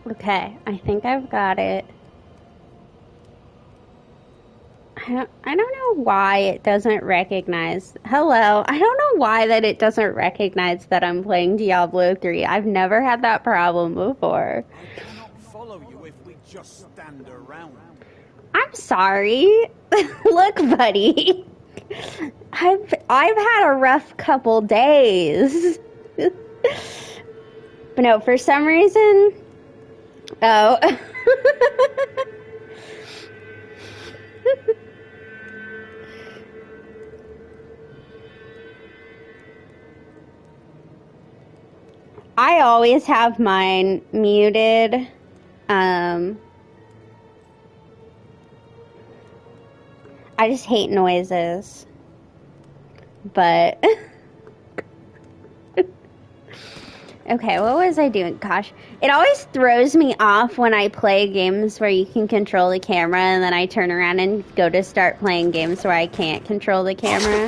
Okay, I think I've got it. I don't know why it doesn't recognize... Hello. I don't know why that it doesn't recognize that I'm playing Diablo 3. I've never had that problem before. I cannot follow you if we just stand around. I'm sorry. Look, buddy. I've had a rough couple days. But no, for some reason... Oh... I always have mine muted. I just hate noises. But... Okay, what was I doing? Gosh. It always throws me off when I play games where you can control the camera and then I turn around and go to start playing games where I can't control the camera.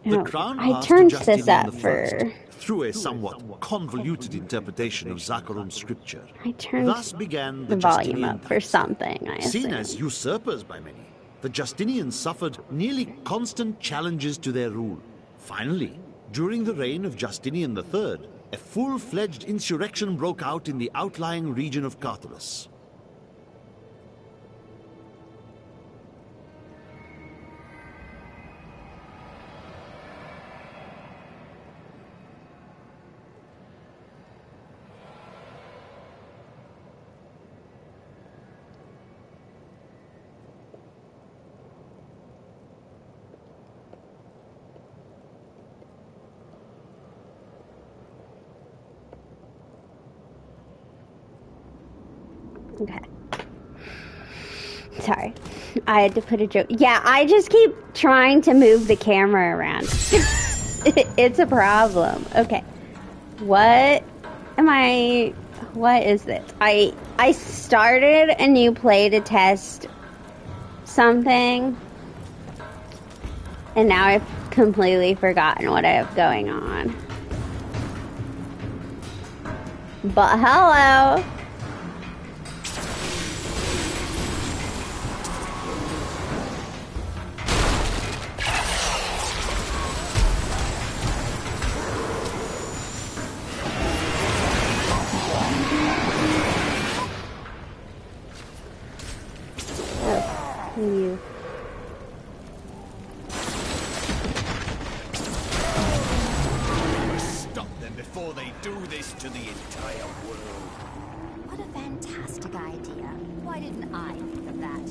I turned this up for... Through a somewhat convoluted interpretation of Zakharun's scripture. I turned Thus began the volume up for something, I assume. Seen as usurpers by many, the Justinians suffered nearly constant challenges to their rule. Finally, during the reign of Justinian III, a full-fledged insurrection broke out in the outlying region of Carthage. Okay. Sorry. I had to put a joke. Yeah, I just keep trying to move the camera around. It's a problem. Okay. What is this? I started a new play to test something, and now I've completely forgotten what I have going on. But hello! You. Stop them before they do this to the entire world. What a fantastic idea. Why didn't I think of that?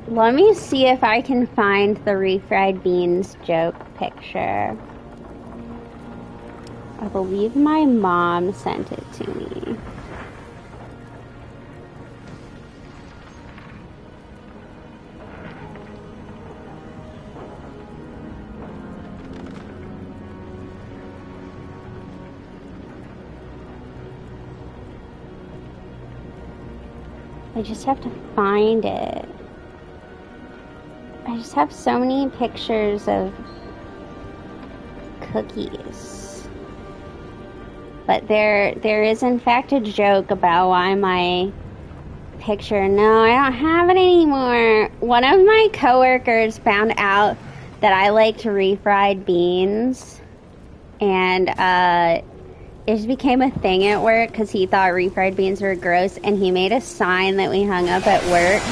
Let me see if I can find the refried beans joke picture. I believe my mom sent it to me. I just have to find it. I just have so many pictures of cookies. But there is in fact a joke about why my picture... No, I don't have it anymore. One of my coworkers found out that I liked refried beans. And it just became a thing at work because he thought refried beans were gross. And he made a sign that we hung up at work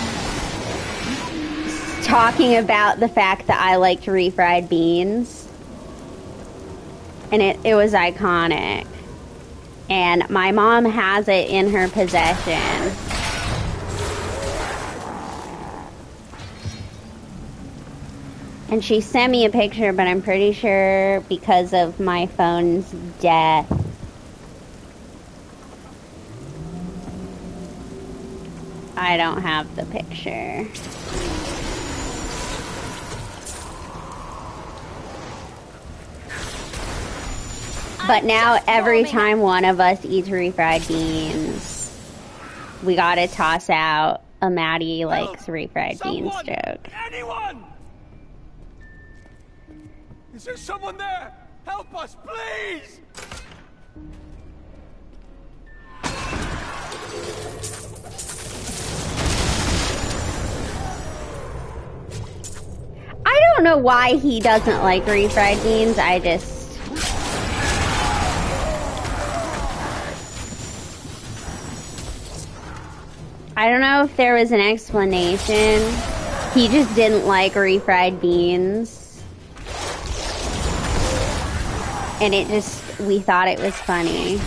talking about the fact that I liked refried beans. And it was iconic. And my mom has it in her possession. And she sent me a picture, but I'm pretty sure because of my phone's death, I don't have the picture. But now every time one of us eats refried beans, we gotta toss out a Maddie likes refried beans joke. Anyone? Is there someone there? Help us, please! I don't know why he doesn't like refried beans. I don't know if there was an explanation. He just didn't like refried beans. And we thought it was funny.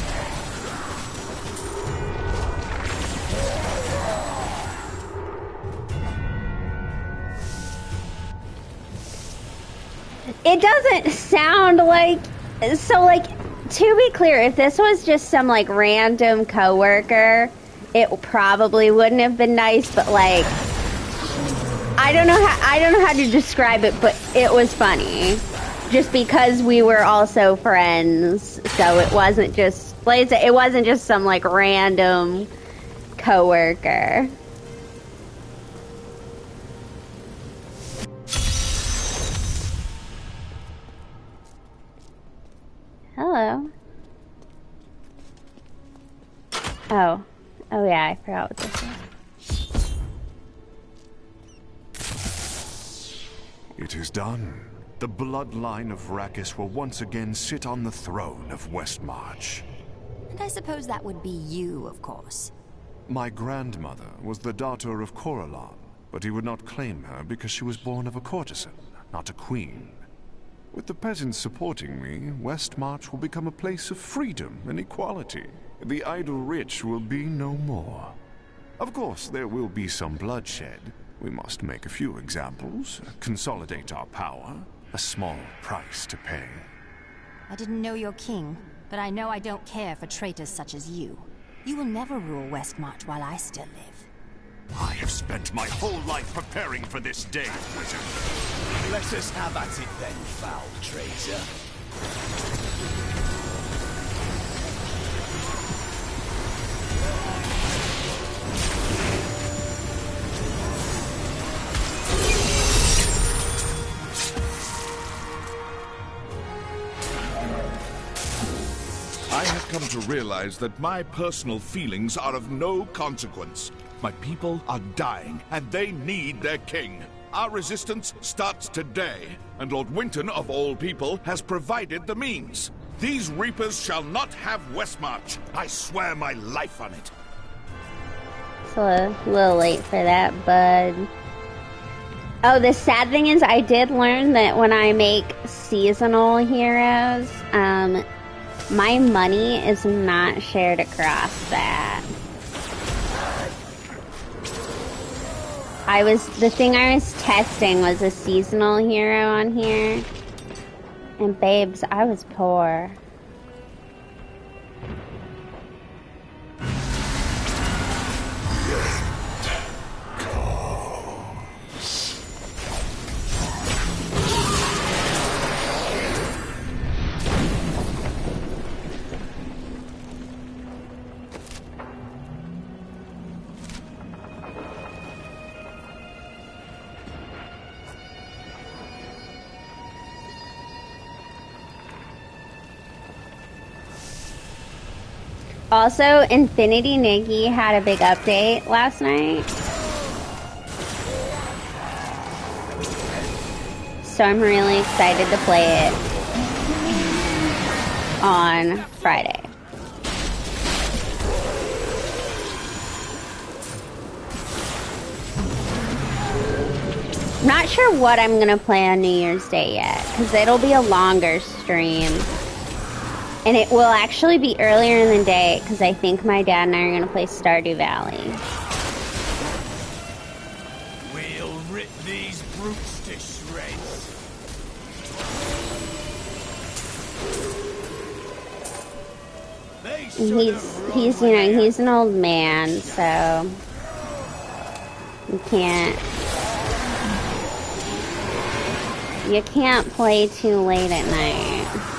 It doesn't sound like, to be clear, if this was just some, random coworker, it probably wouldn't have been nice, but, I don't know how to describe it, but it was funny. Just because we were also friends, so it wasn't just, it wasn't just some, random coworker. Hello. Oh yeah, I forgot what this is. It is done. The bloodline of Rakkus will once again sit on the throne of Westmarch. And I suppose that would be you, of course. My grandmother was the daughter of Corellon, but he would not claim her because she was born of a courtesan, not a queen. With the peasants supporting me, Westmarch will become a place of freedom and equality. The idle rich will be no more. Of course, there will be some bloodshed. We must make a few examples, consolidate our power. A small price to pay. I didn't know your king, but I know I don't care for traitors such as you. You will never rule Westmarch while I still live. I have spent my whole life preparing for this day, wizard. Let us have at it then, foul traitor. I have come to realize that my personal feelings are of no consequence. My people are dying, and they need their king. Our resistance starts today, and Lord Winton, of all people, has provided the means. These Reapers shall not have Westmarch. I swear my life on it. It's a little late for that, bud. Oh, the sad thing is I did learn that when I make seasonal heroes, my money is not shared across that. The thing I was testing was a seasonal hero on here. And babes, I was poor. Also, Infinity Nikki had a big update last night. So I'm really excited to play it on Friday. I'm not sure what I'm gonna play on New Year's Day yet, because it'll be a longer stream. And it will actually be earlier in the day, because I think my dad and I are going to play Stardew Valley. We I'll rip these brutes to shreds. They should have run He's when they he's an old man, so you can't play too late at night.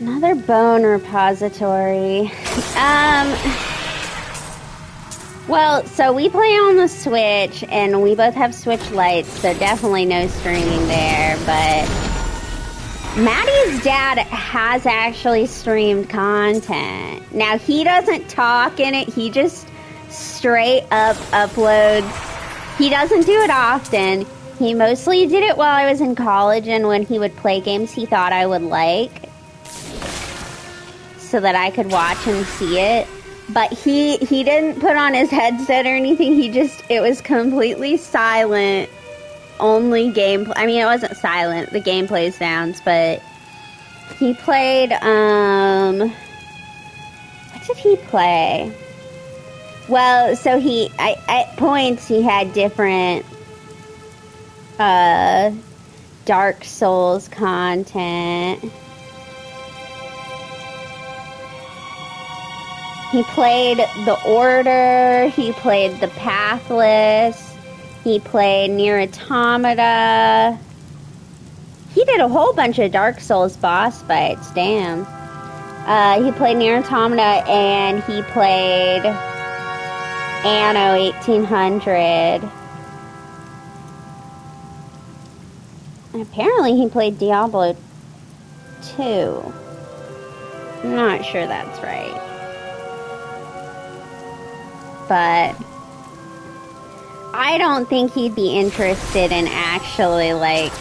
Another bone repository. Well, so we play on the Switch, and we both have Switch Lights, so definitely no streaming there, but Maddie's dad has actually streamed content. Now, he doesn't talk in it, he just straight up uploads. He doesn't do it often. He mostly did it while I was in college, and when he would play games he thought I would like, so that I could watch and see it. But he didn't put on his headset or anything. It was completely silent. Only gameplay. I mean, it wasn't silent. The gameplay sounds, but he played, what did he play? Well, so at points he had different, Dark Souls content. He played The Order, he played The Pathless, he played Nier Automata. He did a whole bunch of Dark Souls boss fights, damn. He played Nier Automata, and he played Anno 1800. And apparently he played Diablo 2. I'm not sure that's right. But I don't think he'd be interested in actually, like,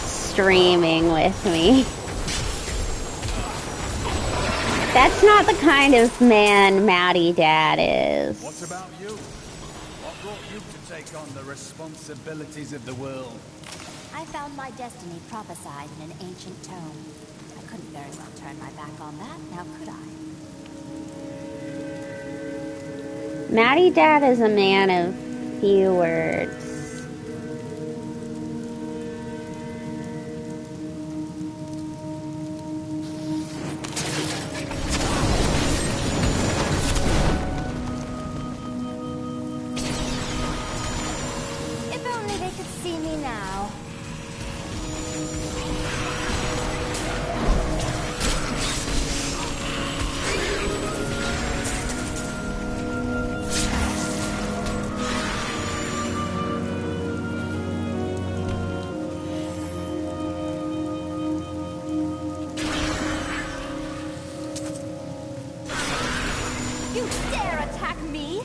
streaming with me. That's not the kind of man Maddie Dad is. What about you? What brought you to take on the responsibilities of the world? I found my destiny prophesied in an ancient tome. I couldn't very well turn my back on that, now could I? Maddie Dad is a man of few words. If only they could see me now. You dare attack me?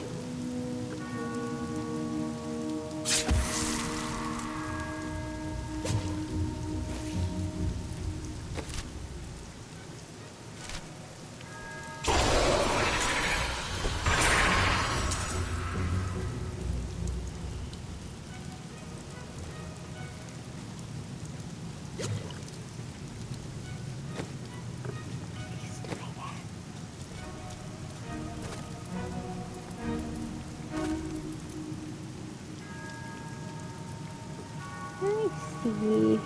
Let's see.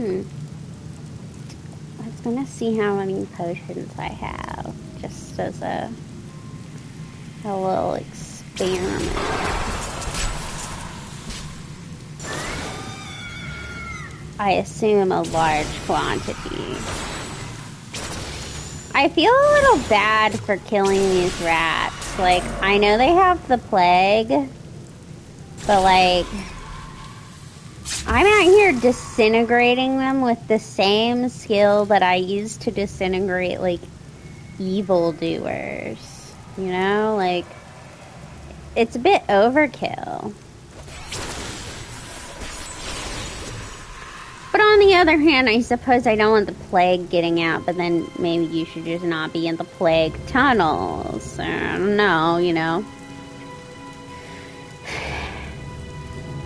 I was gonna see how many potions I have, just as a little experiment. I assume a large quantity. I feel a little bad for killing these rats. Like, I know they have the plague, but like, I'm out here disintegrating them with the same skill that I use to disintegrate, like, evildoers. You know? Like, it's a bit overkill. But on the other hand, I suppose I don't want the plague getting out, but then maybe you should just not be in the plague tunnels. I don't know, you know.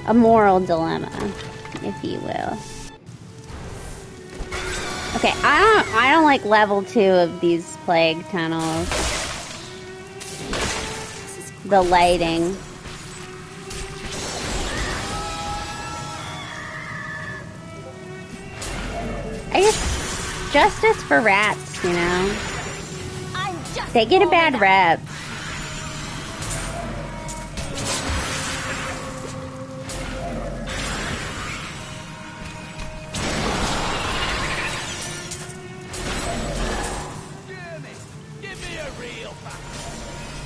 A moral dilemma, if you will. Okay, I don't like level 2 of these plague tunnels. The lighting. I guess justice for rats, you know. They get a bad rep.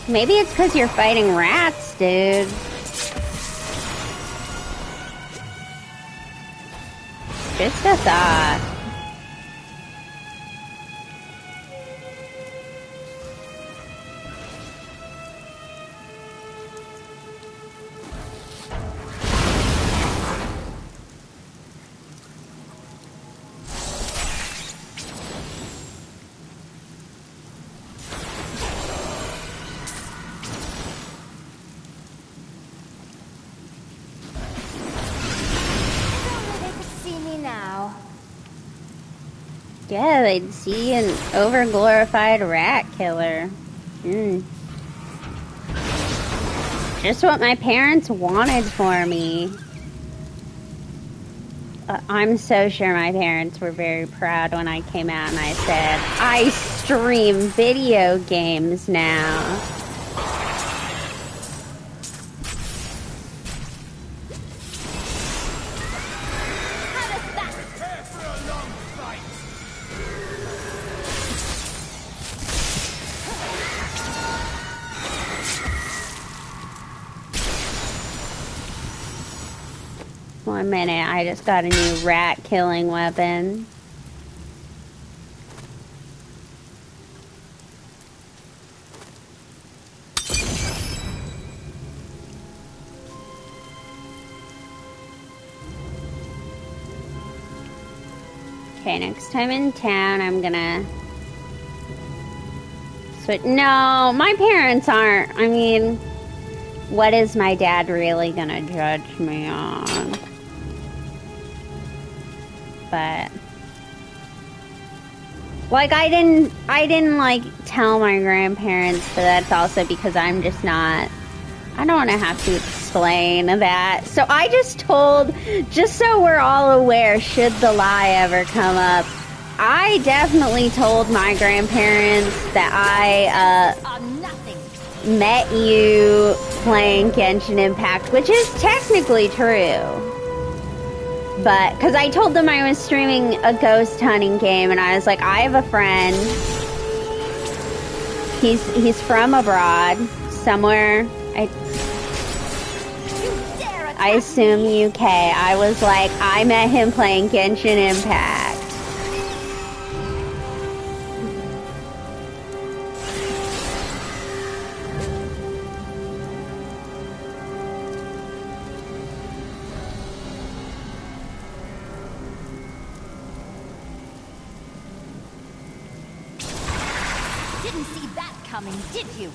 Maybe it's because you're fighting rats, dude. Just a thought. Yeah, they'd see an over-glorified rat killer. Just what my parents wanted for me. I'm so sure my parents were very proud when I came out and I said, I stream video games now. One minute, I just got a new rat killing weapon. Okay, next time in town, I'm gonna switch. No, my parents aren't. I mean, what is my dad really gonna judge me on? But like, I didn't like tell my grandparents, but that's also because I'm just not, I don't want to have to explain that. So I just told, just so we're all aware, should the lie ever come up, I definitely told my grandparents that I met you playing Genshin Impact, which is technically true. But, because I told them I was streaming a ghost hunting game, and I was like, I have a friend. He's from abroad, somewhere. I assume UK. I was like, I met him playing Genshin Impact. Didn't see that coming, did you?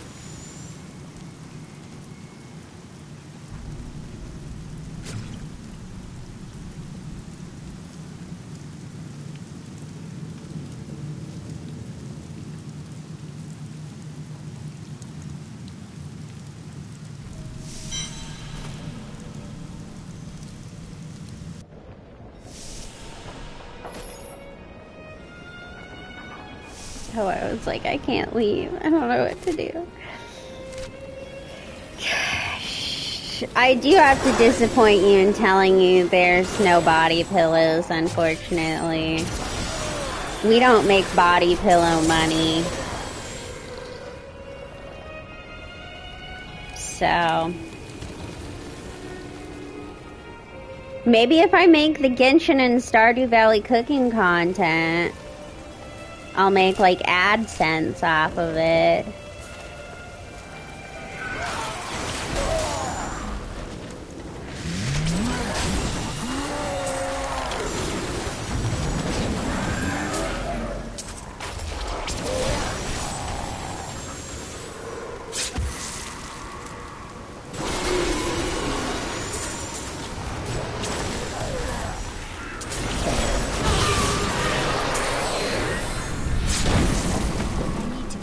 Oh, I was like, I can't leave. I don't know what to do. I do have to disappoint you in telling you there's no body pillows, unfortunately. We don't make body pillow money. So... maybe if I make the Genshin and Stardew Valley cooking content, I'll make like AdSense off of it.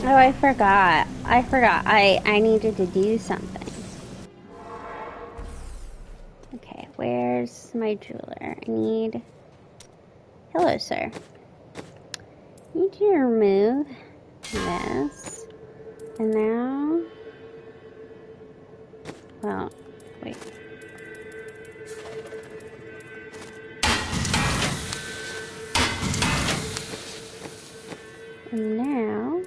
Oh, I forgot. I needed to do something. Okay, where's my jeweler? I need... hello, sir. I need you to remove this. And now... well, wait. And now...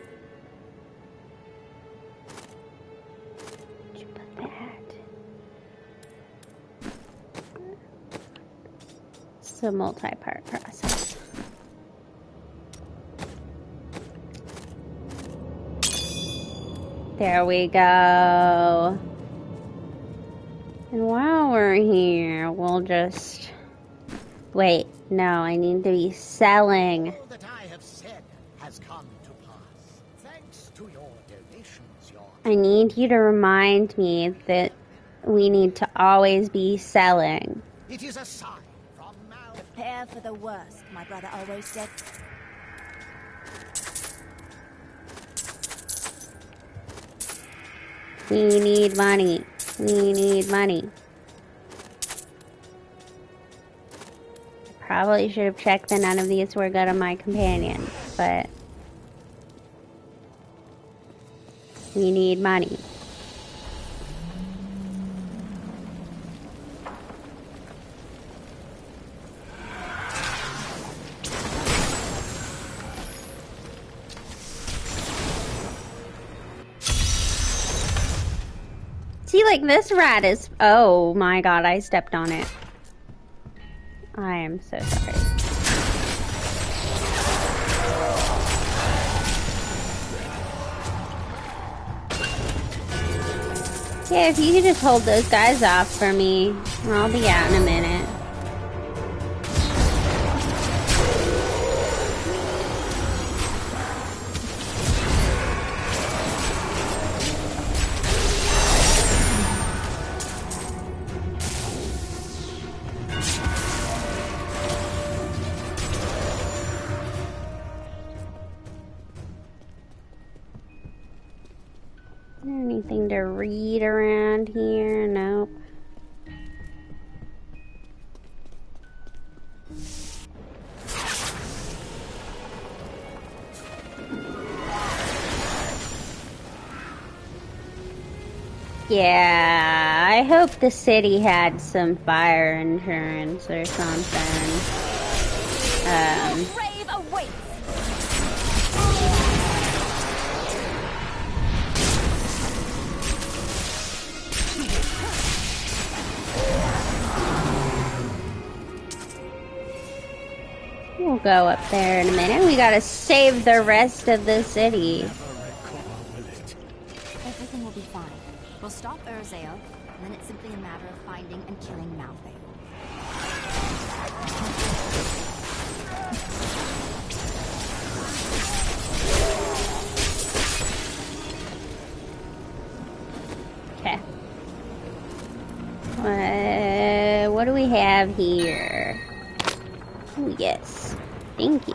it's a multi-part process. There we go. And while we're here, we'll just... wait, no, I need to be selling. All that I have said has come to pass. Thanks to your donations, I need you to remind me that we need to always be selling. It is a sign from now. Prepare for the worst, my brother always said. We need money. We need money. Probably should have checked that none of these were good on my companion, but we need money. See, like, this rat is... oh my god, I stepped on it. I am so sorry. Yeah, if you could just hold those guys off for me, I'll be out in a minute. Anything to read around here? Nope. Yeah, I hope the city had some fire insurance or something. Grave awaits. We'll go up there in a minute. We gotta save the rest of the city. Everything will be fine. We'll stop Urzael, and then it's simply a matter of finding and killing Malphite. Okay. What do we have here? Oh, yes. Thank you.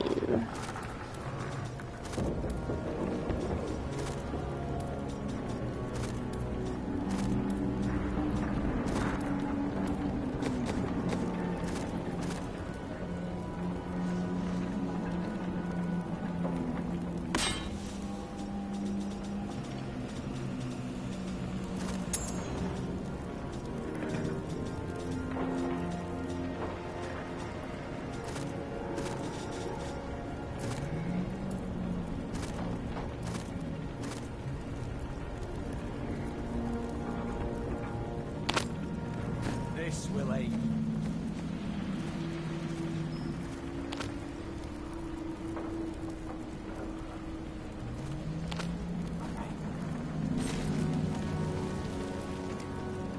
this will aid.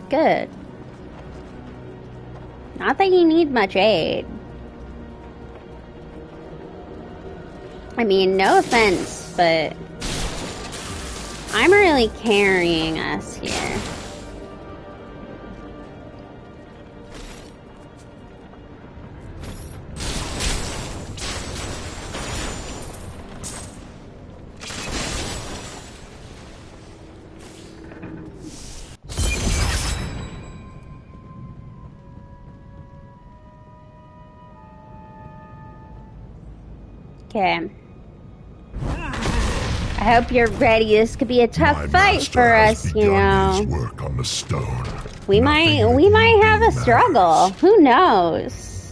Good. Not that you need much aid. I mean, no offense, but I'm really carrying us here. Okay. I hope you're ready. This could be a tough fight for us, you know. Work on the stone. We might have a struggle. Who knows?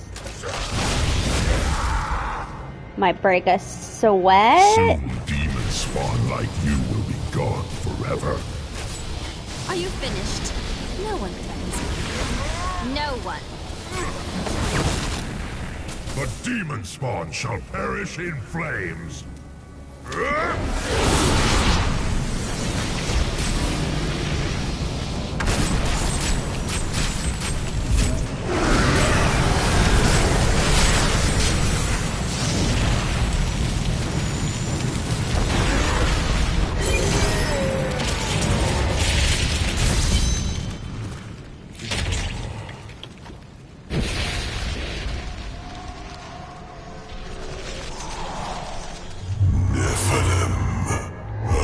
Might break a sweat. Soon demon spawn like you will be gone forever. Are you finished? No one threatens me. No one. The demon spawn shall perish in flames.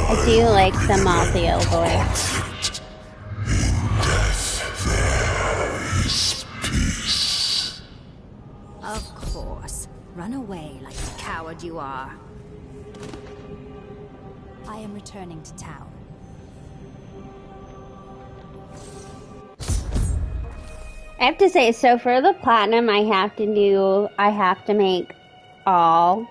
I do like the Malthael voice. In death there is peace. Of course. Run away like the coward you are. I am returning to town. I have to say, so for the platinum, I have to make all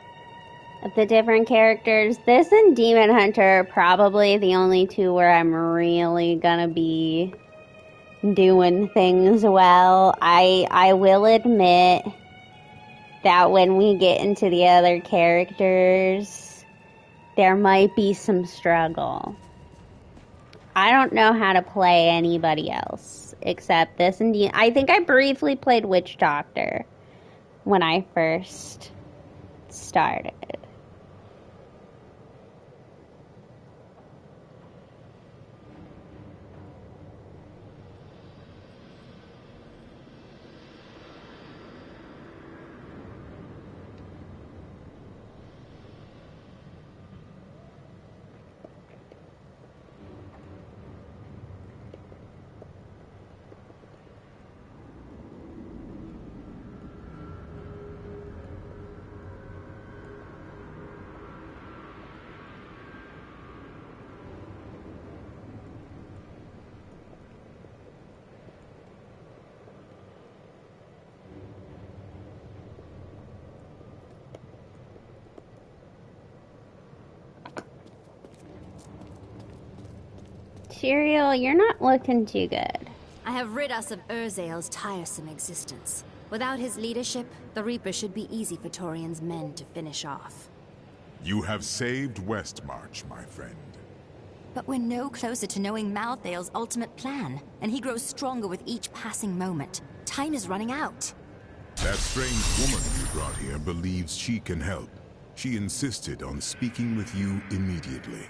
of the different characters. This and Demon Hunter are probably the only two where I'm really gonna be doing things well. I will admit that when we get into the other characters, there might be some struggle. I don't know how to play anybody else except this and I think I briefly played Witch Doctor when I first started. Tyrael, you're not looking too good. I have rid us of Urzael's tiresome existence. Without his leadership, the Reaper should be easy for Torian's men to finish off. You have saved Westmarch, my friend. But we're no closer to knowing Malthael's ultimate plan, and he grows stronger with each passing moment. Time is running out. That strange woman you brought here believes she can help. She insisted on speaking with you immediately.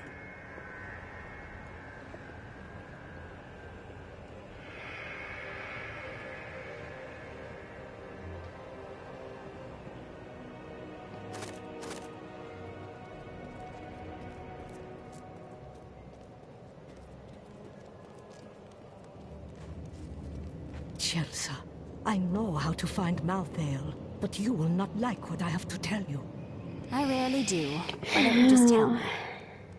Chelsea, I know how to find Malthael, but you will not like what I have to tell you. I rarely do. Why don't you just tell me?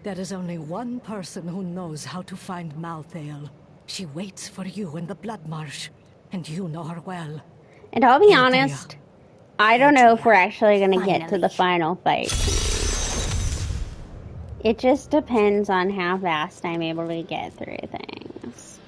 There is only one person who knows how to find Malthael. She waits for you in the Blood Marsh, and you know her well. And I'll be honest, I don't know if we're actually going to get to the final fight. It just depends on how fast I'm able to get through things.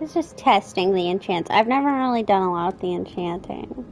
It's just testing the enchants. I've never really done a lot with the enchanting.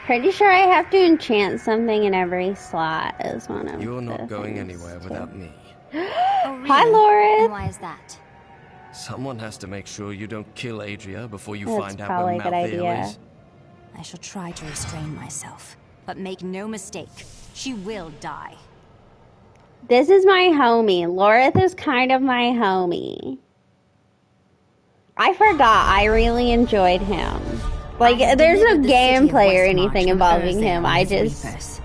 Pretty sure I have to enchant something in every slot as one of You're not the going things anywhere too. without me. Oh, really? Hi, Laura. And why is that? Someone has to make sure you don't kill Adria before you That's find out probably where a good idea. Malthael is. I shall try to restrain myself. But make no mistake, she will die. This is my homie. Lorith is kind of my homie. I forgot. I really enjoyed him. Like, there's no gameplay or anything involving him. I just...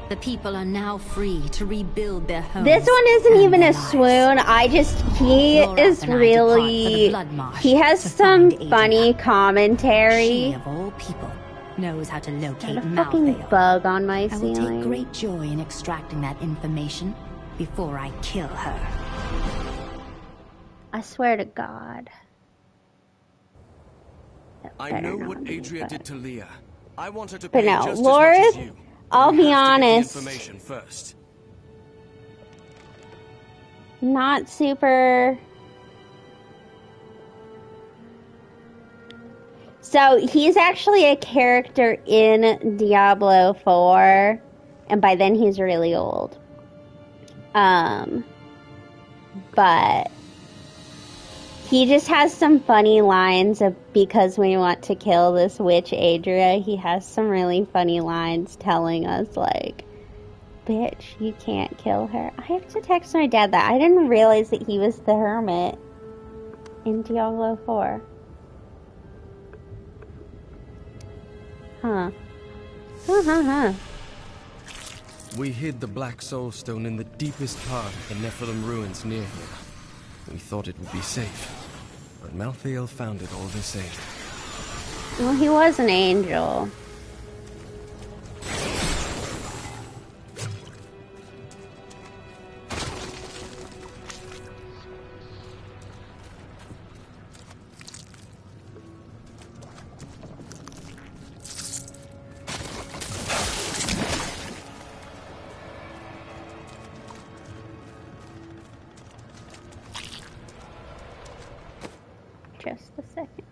The people are now free to rebuild their homes. This one isn't even a swoon. I just... He is really... He has some funny commentary. She, of all people, knows how to locate Got a fucking Malthael. bug on my I will ceiling. take great joy in extracting that information before I kill her. I swear to God. I know what Adria did to Leah. I want her to But pay no, just as Laura, much as you. I'll We be have to get the honest. information first. Not super... So, he's actually a character in Diablo 4, and by then he's really old. But he just has some funny lines of, because we want to kill this witch Adria, he has some really funny lines telling us, like, bitch, you can't kill her. I have to text my dad that. I didn't realize that he was the hermit in Diablo 4. Huh. Huh. We hid the Black Soul Stone in the deepest part of the Nephilim ruins near here. We thought it would be safe, but Malthael found it all the same. Well, he was an angel. Just a second.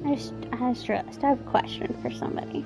I just realized I have a question for somebody.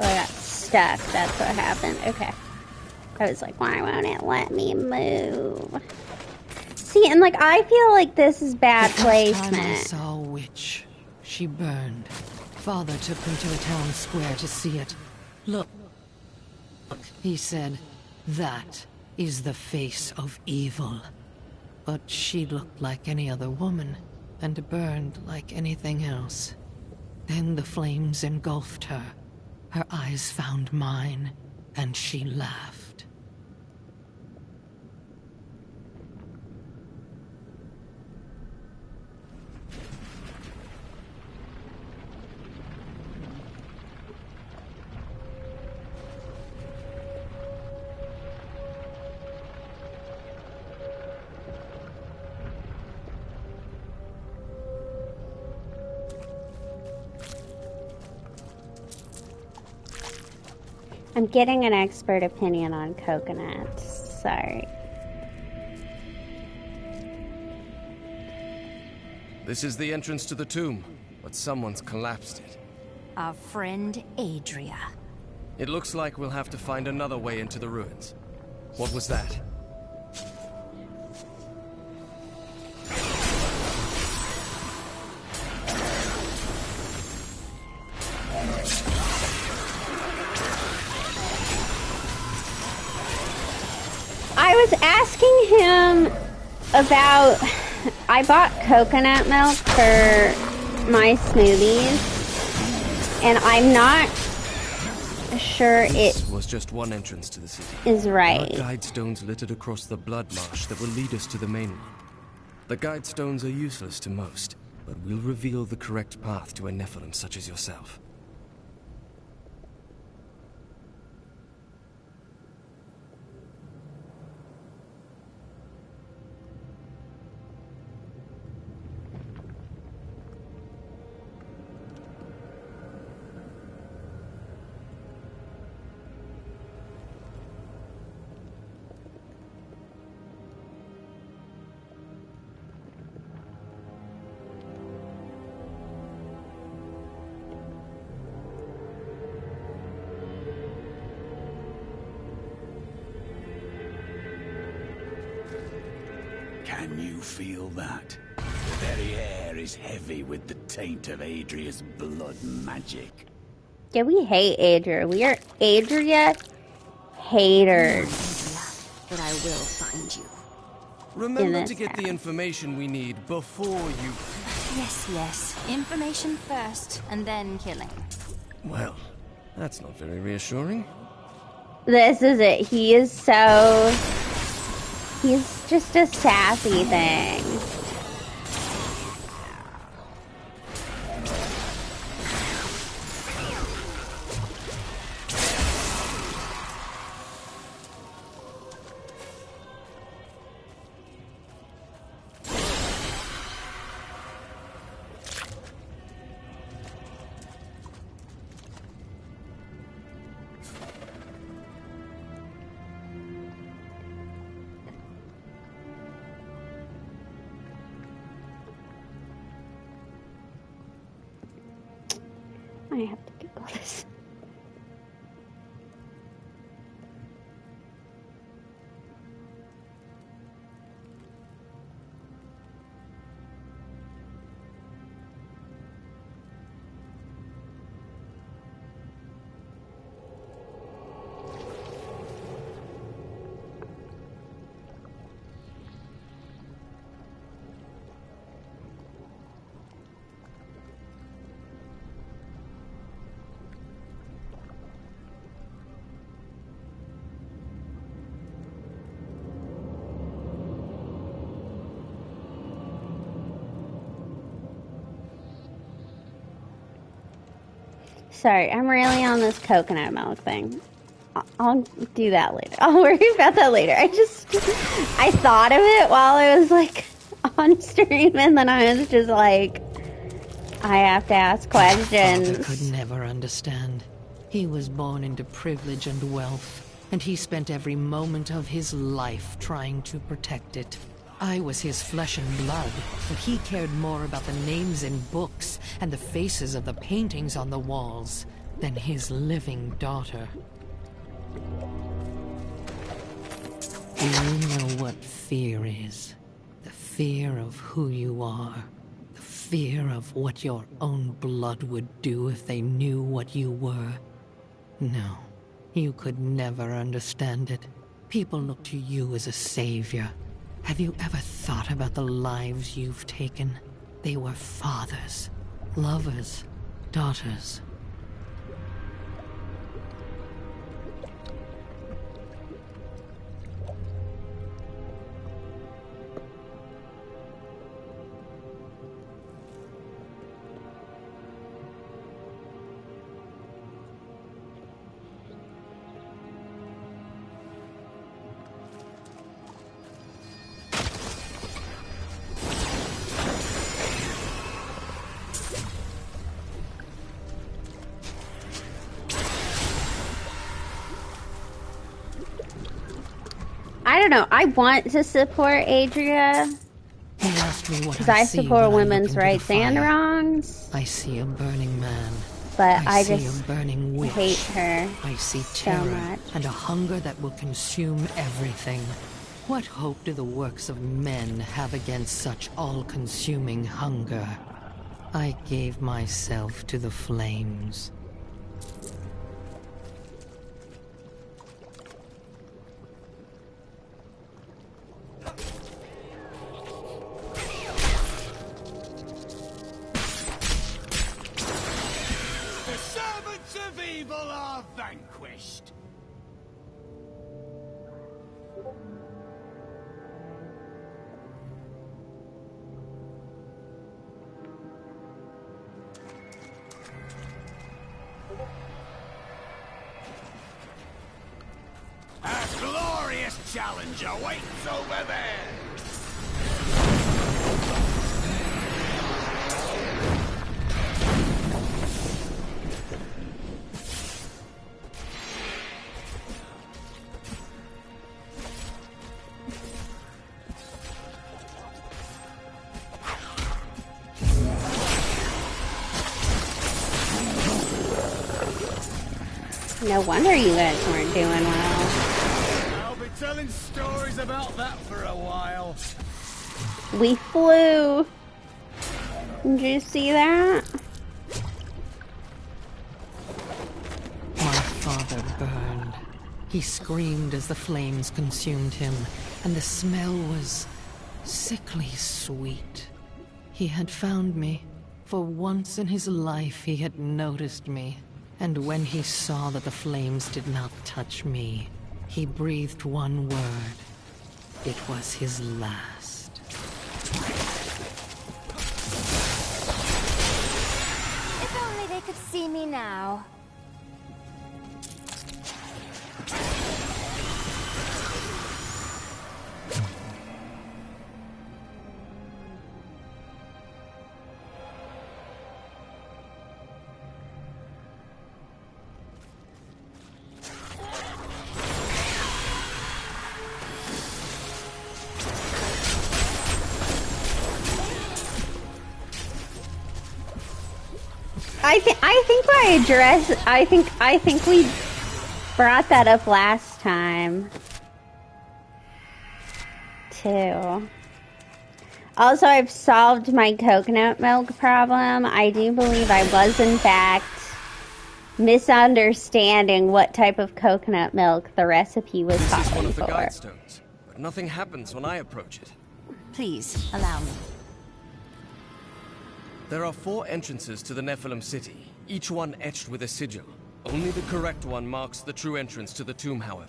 Oh, I got stuck. That's what happened. Okay. I was like, why won't it let me move? See, and like, I feel like this is bad The first time I placement. saw a witch, she burned. Father took me to a town square to see it. Look, he said, that is the face of evil. But she looked like any other woman, and burned like anything else. Then the flames engulfed her. Her eyes found mine, and she laughed. I'm getting an expert opinion on coconuts. Sorry. This is the entrance to the tomb, but someone's collapsed it. Our friend Adria. It looks like we'll have to find another way into the ruins. What was that? I was asking him about... I bought coconut milk for my smoothies, and I'm not sure this was just one entrance to the city. Is right. There are guide stones littered across the blood marsh that will lead us to the main one. The guide stones are useless to most, but will reveal the correct path to a Nephilim such as yourself. Can you feel that? The very air is heavy with the taint of Adria's blood magic. Yeah, we hate Adria. We are Adria haters. But I will find you. Remember to get the information we need before you... Yes. Information first, and then killing. Well, that's not very reassuring. This is it. He is so... He's just a sassy thing. I have to Google this. Sorry, I'm really on this coconut milk thing. I'll do that later. I'll worry about that later. I thought of it while I was like on stream, and then I was just like, I have to ask questions. Father could never understand. He was born into privilege and wealth, and he spent every moment of his life trying to protect it. I was his flesh and blood, but he cared more about the names in books and the faces of the paintings on the walls than his living daughter. Do you know what fear is? The fear of who you are. The fear of what your own blood would do if they knew what you were. No, you could never understand it. People look to you as a savior. Have you ever thought about the lives you've taken? They were fathers, lovers, daughters. don't know. I want to support Adria. He asked me what Because I I see support when I women's look into rights the and fire. wrongs. I see a burning man. But I see just a burning witch. hate her I see so terror much. and a hunger that will consume everything. What hope do the works of men have against such all-consuming hunger? I gave myself to the flames. The servants of evil are vanquished. A glorious challenge awaits over there. No wonder you guys weren't doing well. I'll be telling stories about that for a while. We flew. Did you see that? My father burned. He screamed as the flames consumed him, and the smell was sickly sweet. He had found me. For once in his life he had noticed me. And when he saw that the flames did not touch me, he breathed one word. It was his last. If only they could see me now. I think we brought that up last time too. Also, I've solved my coconut milk problem. I do believe I was in fact misunderstanding what type of coconut milk the recipe was This is one calling of the for. guide stones, but nothing happens when I approach it. Please, allow me. There are 4 entrances to the Nephilim city, each one etched with a sigil. Only the correct one marks the true entrance to the tomb, however.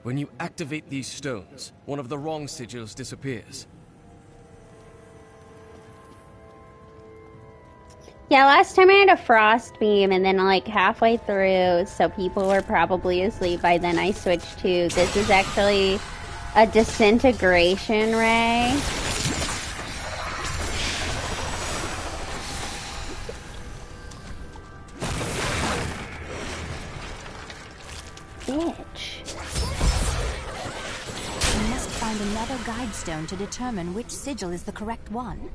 When you activate these stones, one of the wrong sigils disappears. Yeah, last time I had a frost beam, and then like halfway through, so people were probably asleep by then, I switched to this is actually a disintegration ray. Bitch. We must find another guide stone to determine which sigil is the correct one.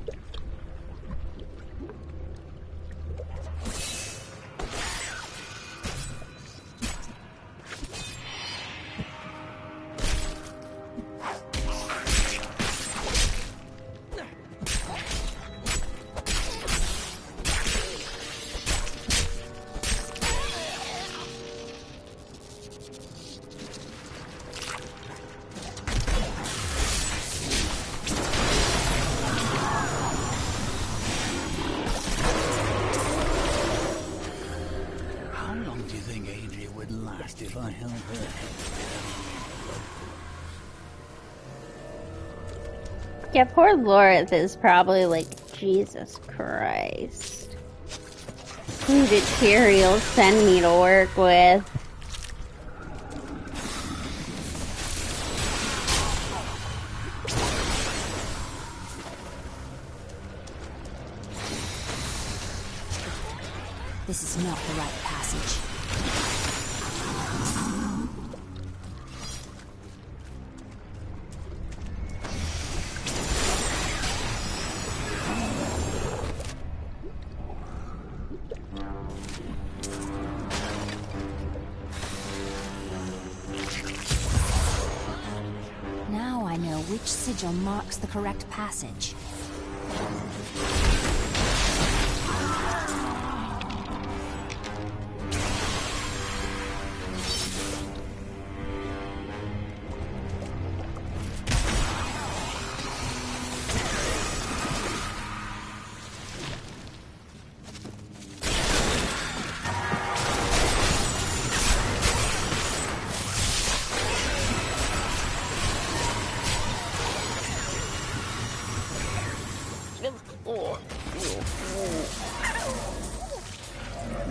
How long do you think Adria would last if I held her head down? Yeah, poor Lorith is probably like, Jesus Christ. Who did Tyrael send me to work with? This is not the right passage. Which sigil marks the correct passage?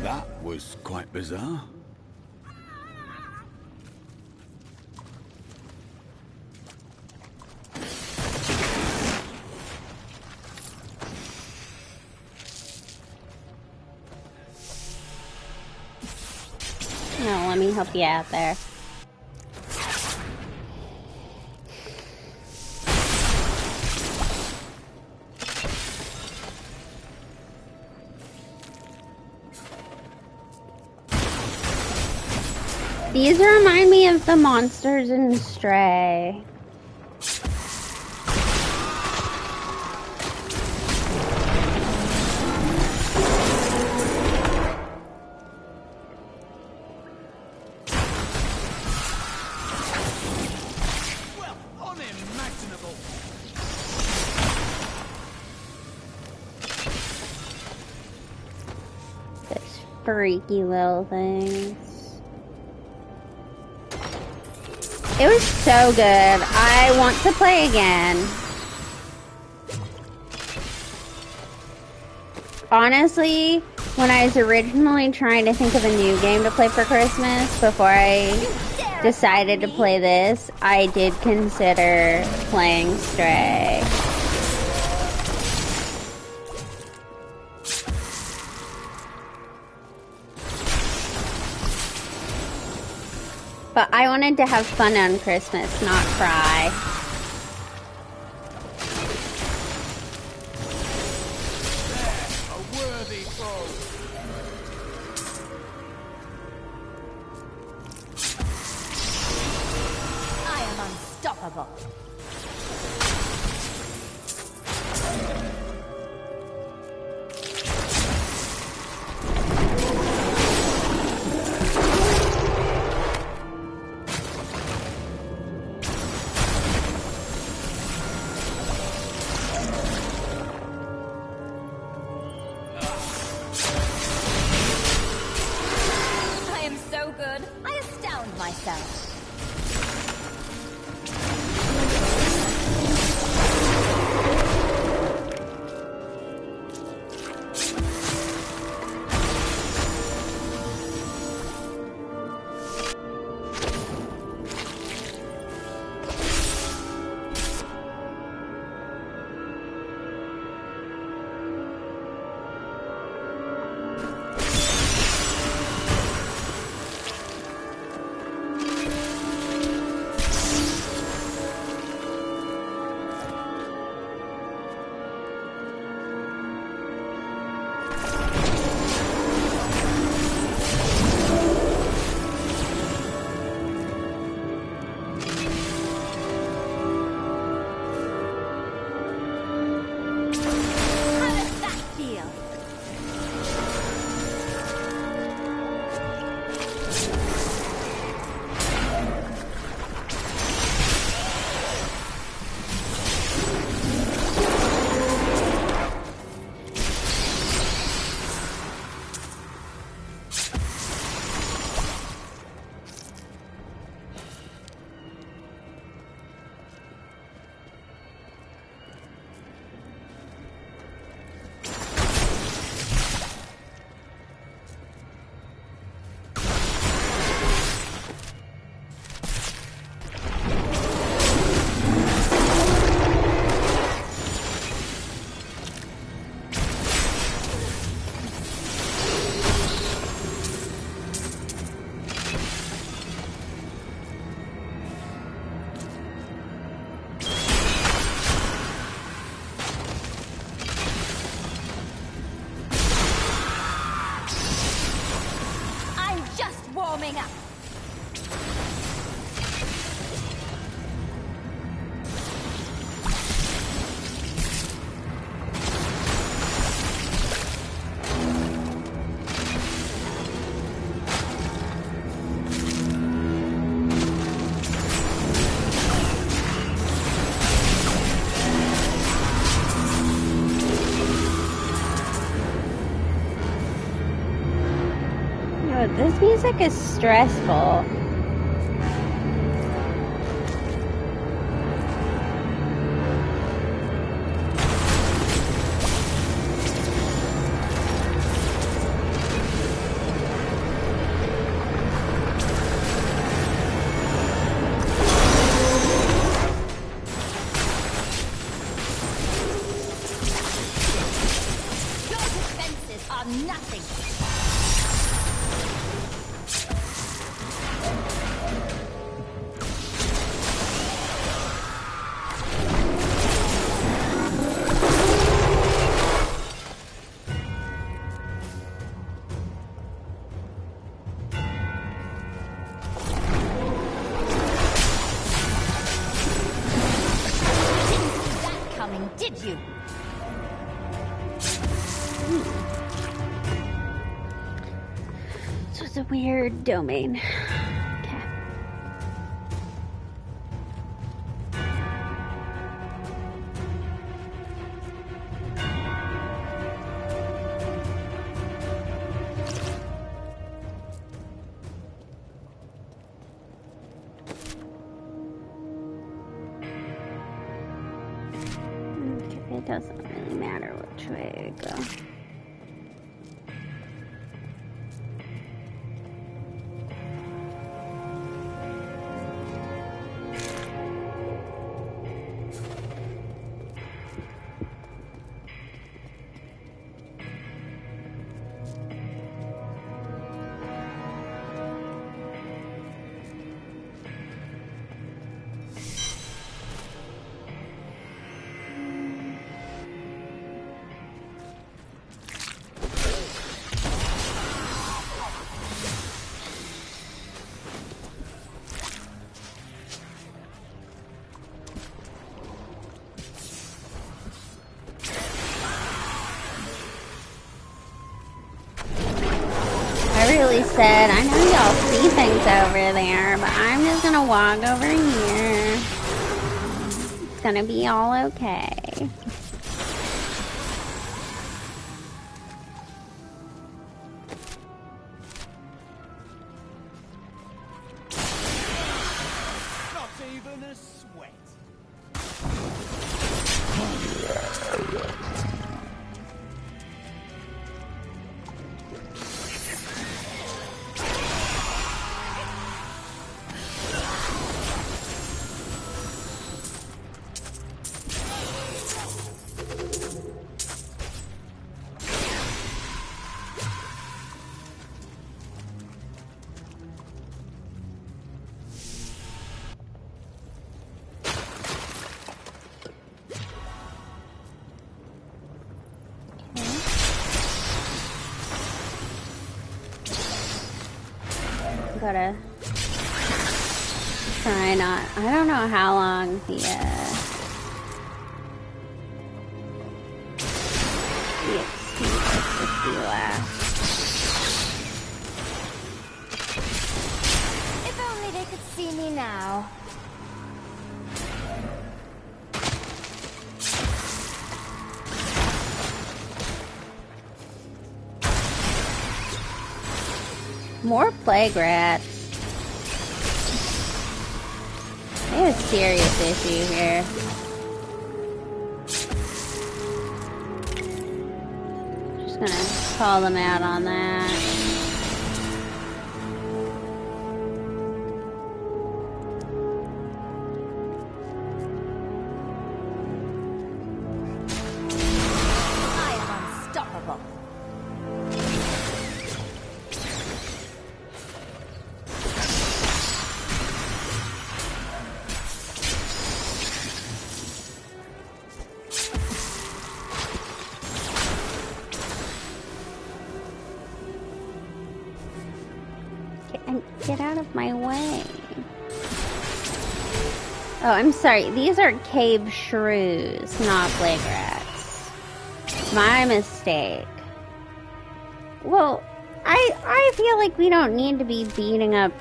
That was quite bizarre. No, let me help you out there. These remind me of the monsters in Stray. Well, unimaginable. Those freaky little things. It was so good. I want to play again. Honestly, when I was originally trying to think of a new game to play for Christmas before I decided to play this, I did consider playing Stray. But I wanted to have fun on Christmas, not cry. A worthy foe. I am unstoppable. myself. Oh, this music is stressful. Weird domain. Okay. It doesn't really matter which way to go. Said, I know y'all see things over there, but I'm just gonna walk over here. It's gonna be all okay. Not even a sweat. Gotta try not. I don't know how long the XP lasts. If only they could see me now. More plague rats. They have a serious issue here. Just gonna call them out on that. I am unstoppable. Get out of my way. Oh, I'm sorry. These are cave shrews, not plague rats. My mistake. Well, I feel like we don't need to be beating up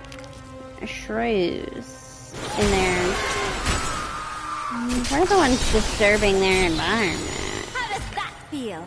shrews in there. We're the ones disturbing their environment. How does that feel?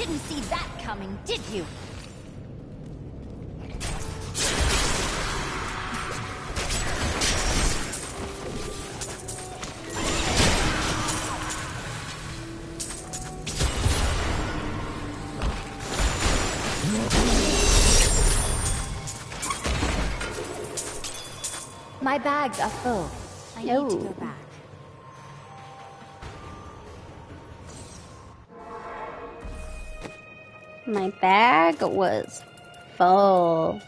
Didn't see that coming, did you? My bags are full. I need to go back. My bag was full.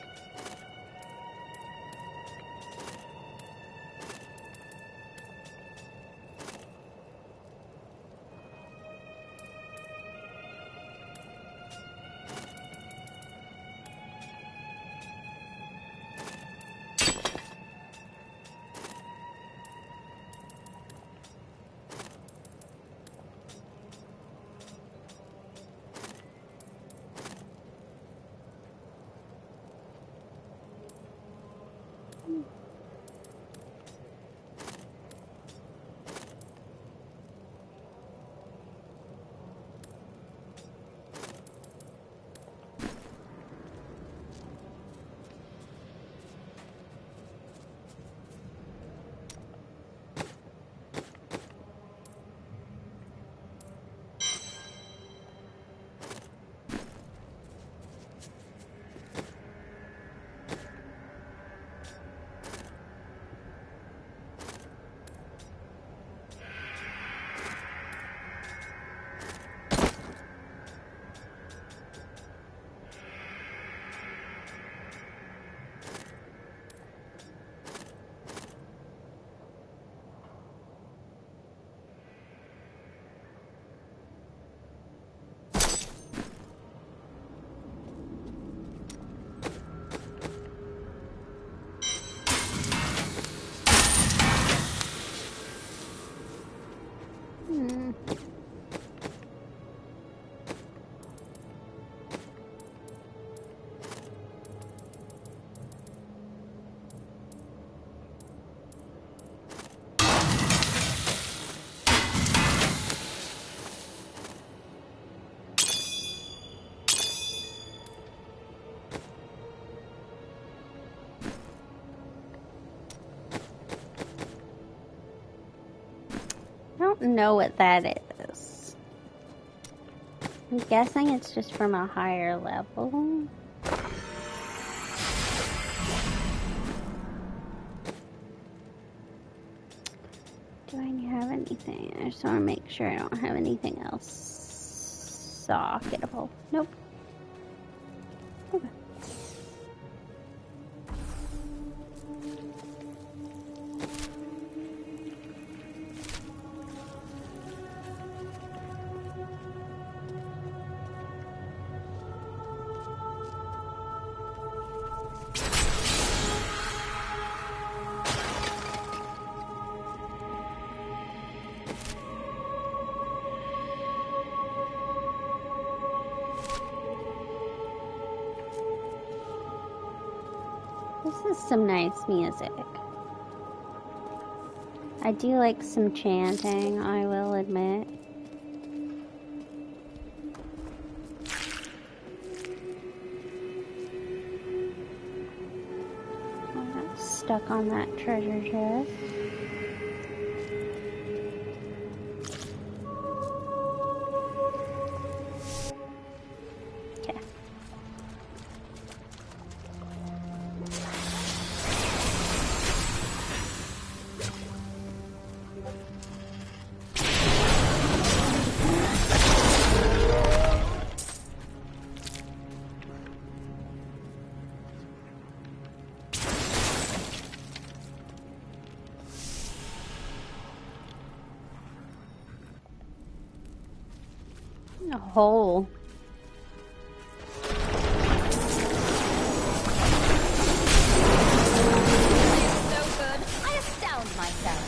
I don't know what that is. I'm guessing it's just from a higher level. Do I have anything? I just want to make sure I don't have anything else socketable. Nope. Okay. This is some nice music. I do like some chanting, I will admit. I got stuck on that treasure chest. A hole. So good, I astound myself.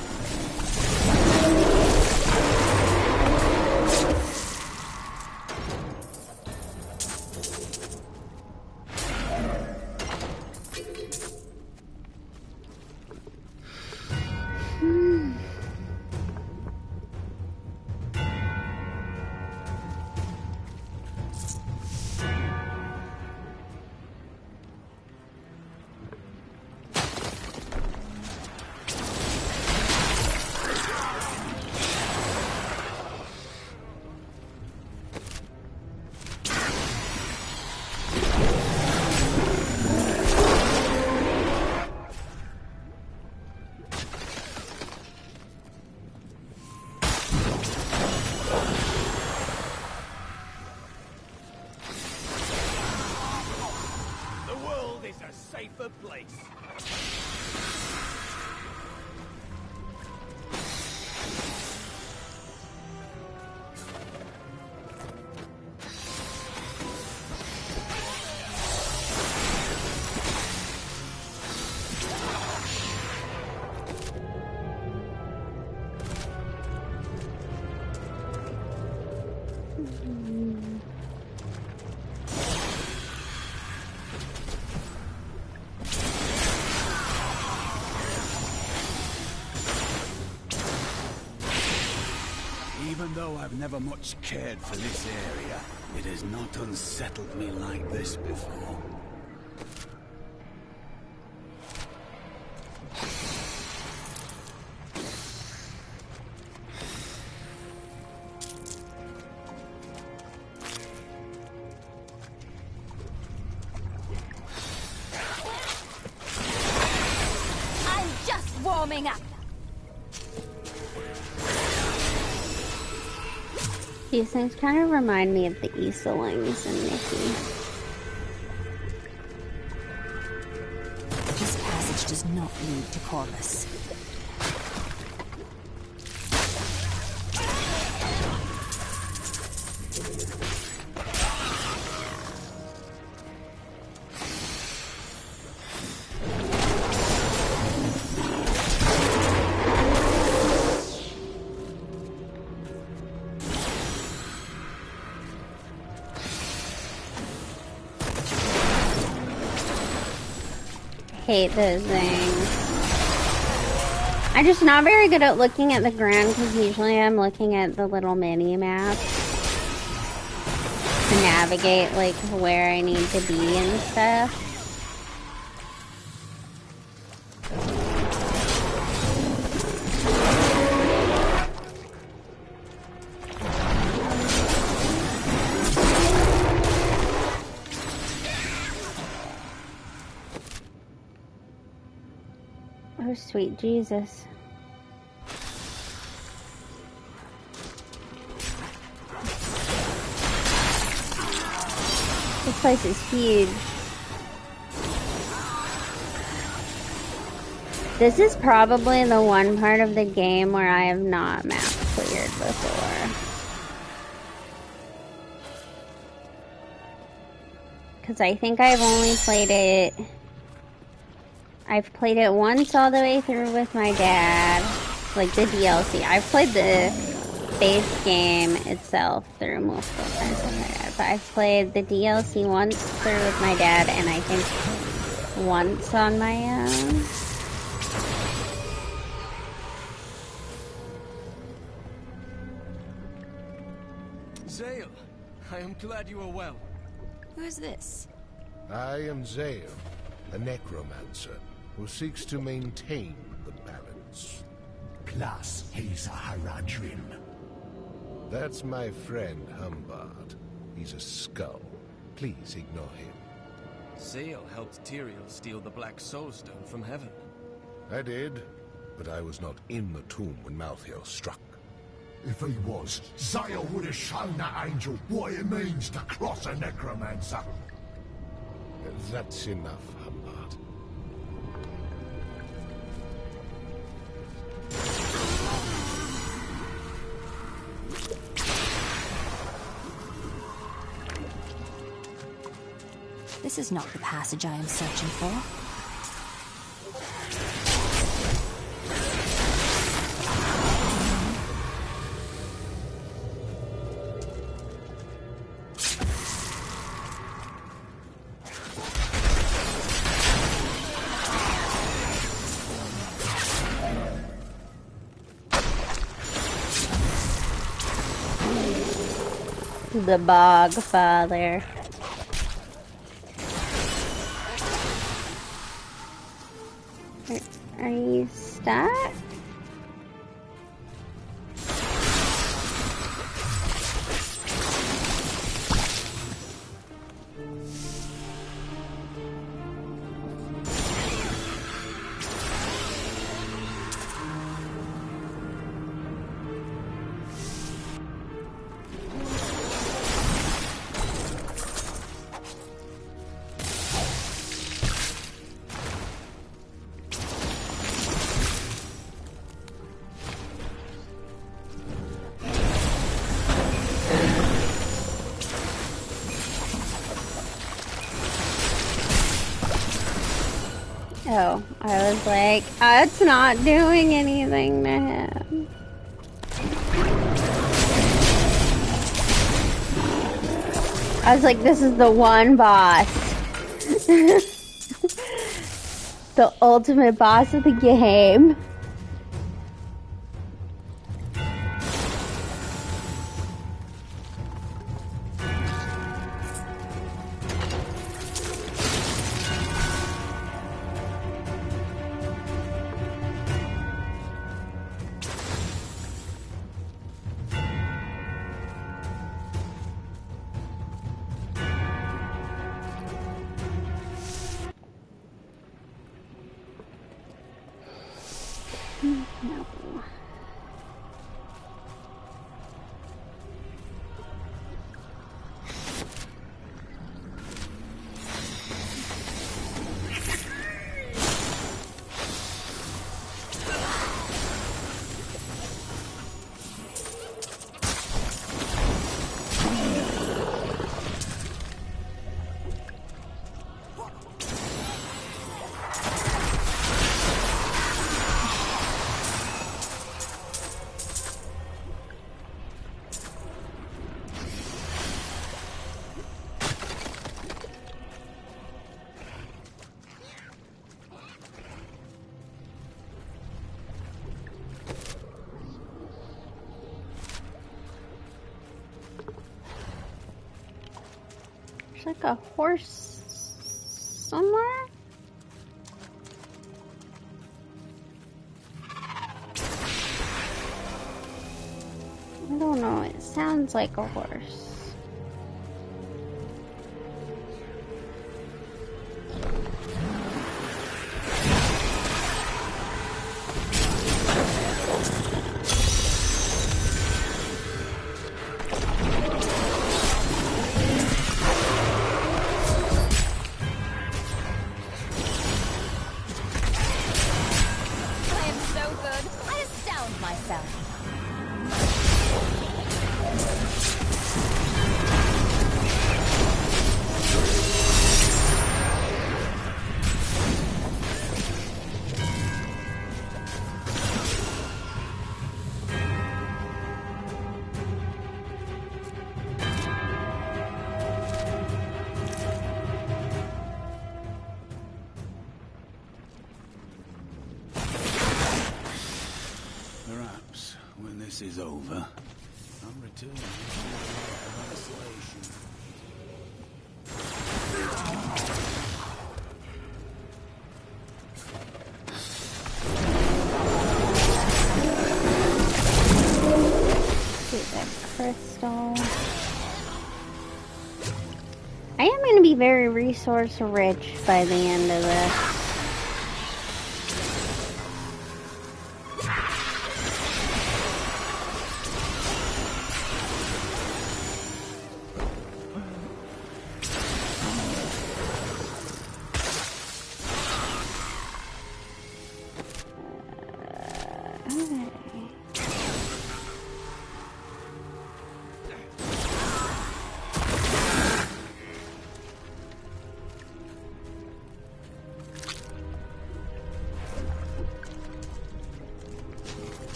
Even though I've never much cared for this area, it has not unsettled me like this before. I'm just warming up. These things kind of remind me of the Easelings and Mickey. This passage does not lead to Corvus. Hate those things. I'm just not very good at looking at the ground because usually I'm looking at the little mini map to navigate like where I need to be and stuff. Oh, sweet Jesus. This place is huge. This is probably the one part of the game where I have not map cleared before. Because I think I've only played it... I've played it once all the way through with my dad, like the DLC. I've played the base game itself through multiple times with my dad, but I've played the DLC once through with my dad and I think once on my own. Zale, I am glad you are well. Who is this? I am Zale, a necromancer who seeks to maintain the balance. Plus, he's a Haradrim. That's my friend Humbard. He's a skull. Please ignore him. Zale helped Tyrael steal the Black Soulstone from heaven. I did, but I was not in the tomb when Malthael struck. If he was, Zale would have shown that angel what it means to cross a necromancer. That's enough, Humbard. This is not the passage I am searching for. The Bog Father. Are you stuck? Oh, I was like, it's not doing anything to him. I was like, this is the one boss. The ultimate boss of the game. There's like a horse somewhere. I don't know, it sounds like a horse. Perhaps when this is over, I'll return to isolation. Crystal. I am going to be very resource rich by the end of this.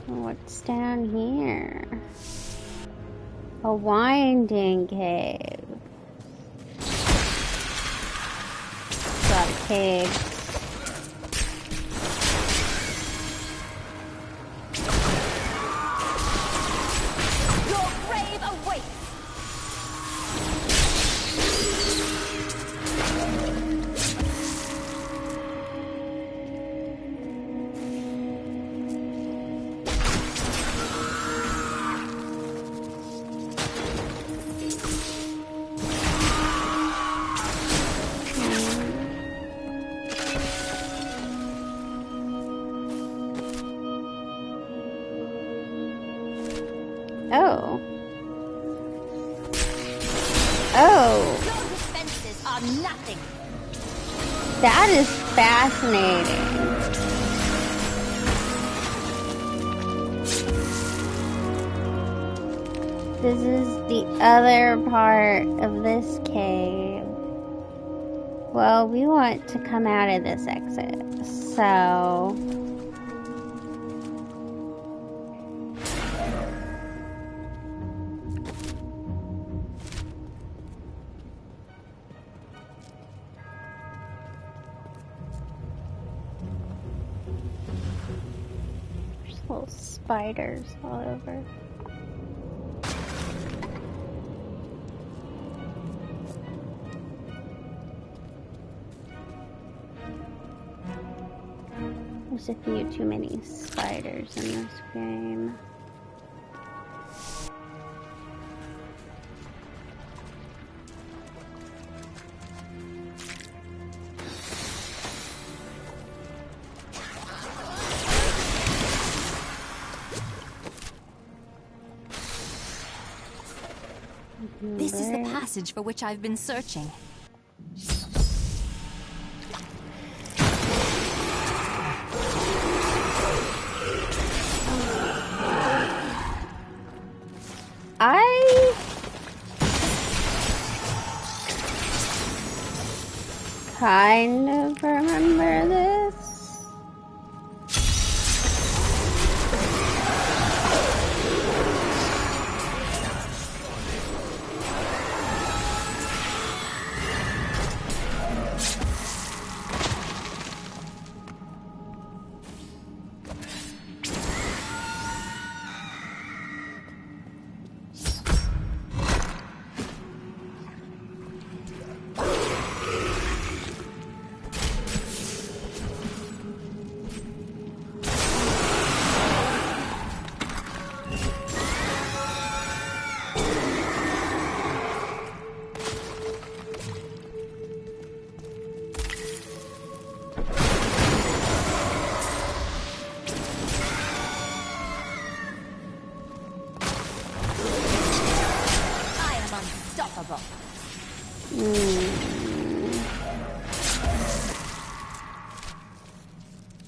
What's down here? A winding cave. Got a cave. Your grave awaits. Oh. Oh. Your defenses are nothing. That is fascinating. This is the other part of this cave. Well, we want to come out of this exit, so... There's little spiders all over. There's a few too many spiders in this game. This is the passage for which I've been searching. I kind of remember this.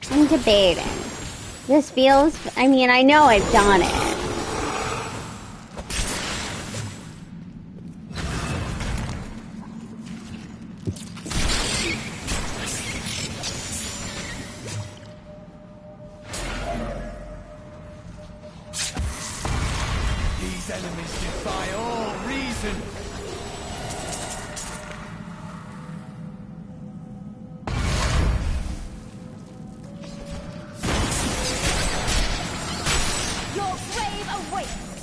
I'm debating. This feels, I mean, I know I've done it. These enemies defy all reason. Your grave awaits.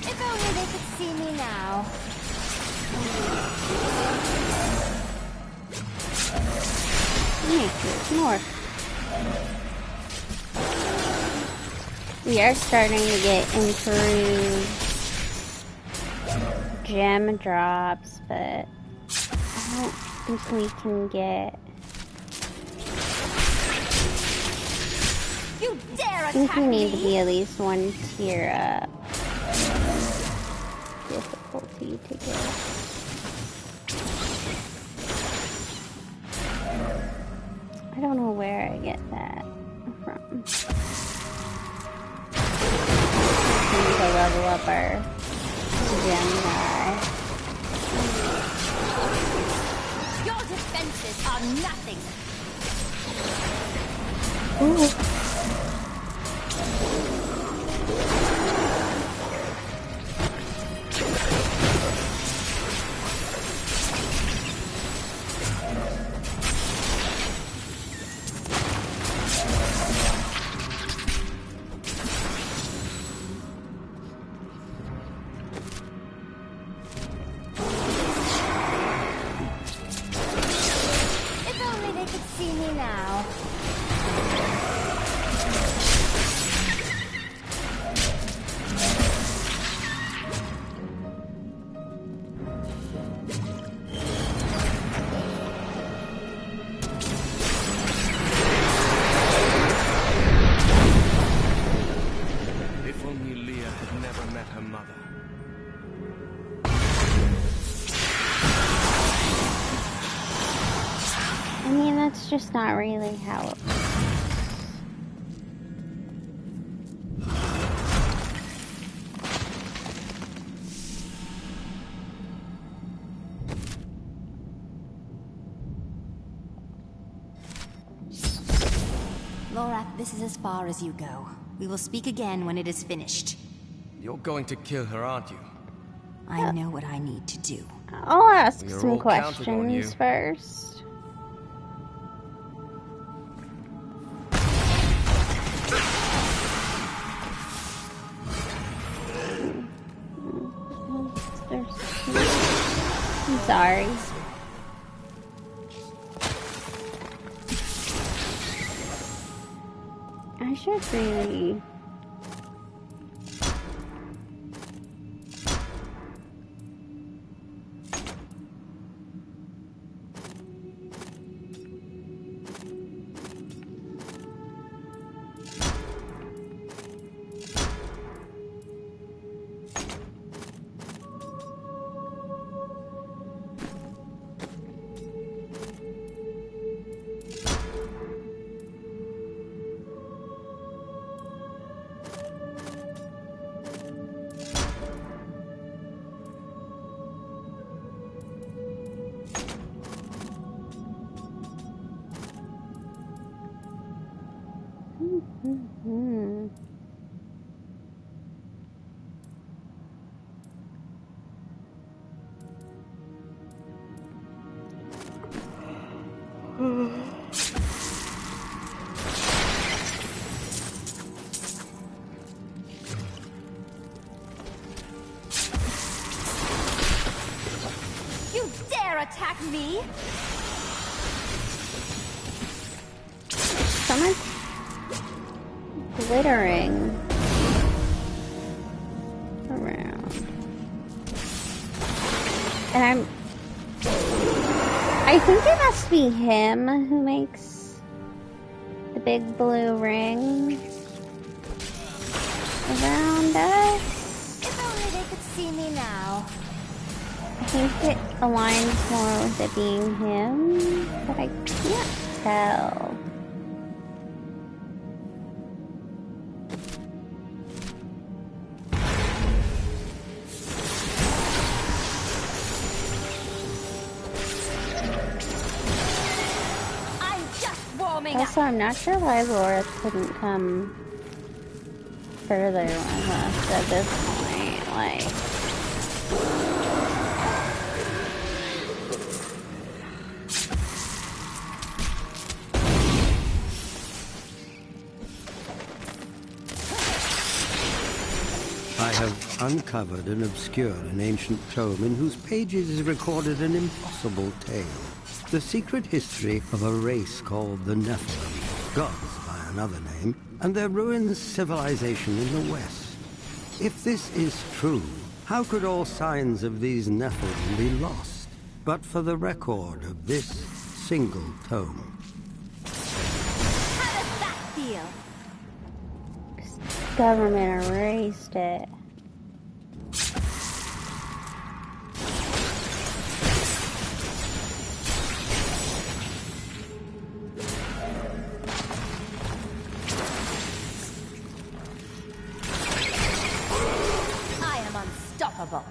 If only they could see me now. More. We are starting to get improved gem drops, but I don't think we can get. You dare I think attack we need to me? be at least one tier up. Difficulty to get. I don't know where I get that from. We need to level up our gem guy. Your defenses are nothing. Ooh. If only they could see me now. met her mother. I mean, that's just not really how it works. Lorath, this is as far as you go. We will speak again when it is finished. You're going to kill her, aren't you? I know what I need to do. I'll ask We're some all counting on you. questions first. I'm sorry. I should really... You dare attack me? So much glittering around. And I think it must be him who makes the big blue ring around us. If only they could see me now. I think it aligns more with it being him, but I can't tell. Also, I'm not sure why Laura couldn't come further with us at this point. Like, I have uncovered and obscured an ancient tome in whose pages is recorded an impossible tale. The secret history of a race called the Nephilim, gods by another name, and their ruined civilization in the West. If this is true, how could all signs of these Nephilim be lost, but for the record of this single tome? How does that feel? government erased it. Unstoppable.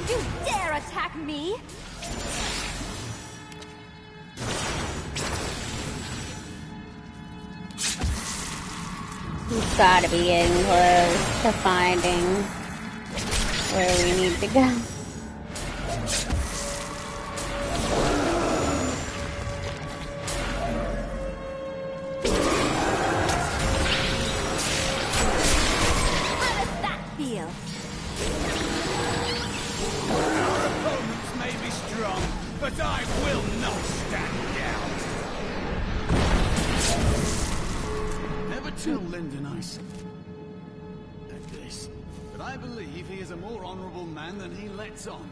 You dare attack me? We've got to be getting close to finding where we need to go. How does that feel? Our opponents may be strong, but I will not stand down. Tell Lyndon I said this, but I believe he is a more honorable man than he lets on.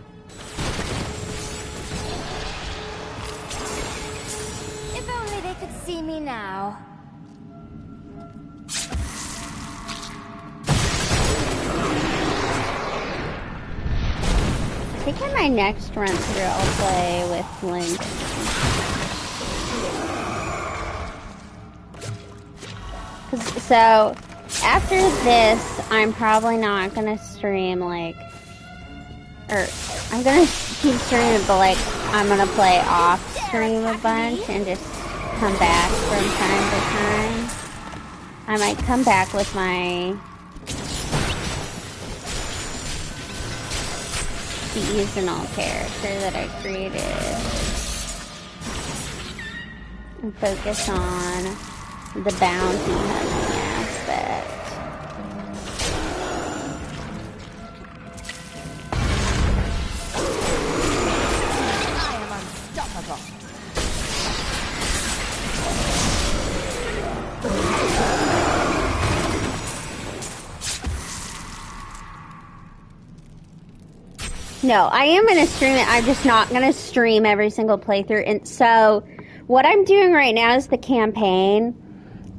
If only they could see me now. I think in my next run through I'll play with Link. So, after this, I'm probably not gonna stream, like... Or, I'm gonna keep streaming, but, like, I'm gonna play off-stream a bunch and just come back from time to time. I might come back with my... seasonal character that I created. And focus on the bounty hunting aspect. I am unstoppable. No, I am going to stream it. I'm just not going to stream every single playthrough. And so, what I'm doing right now is the campaign.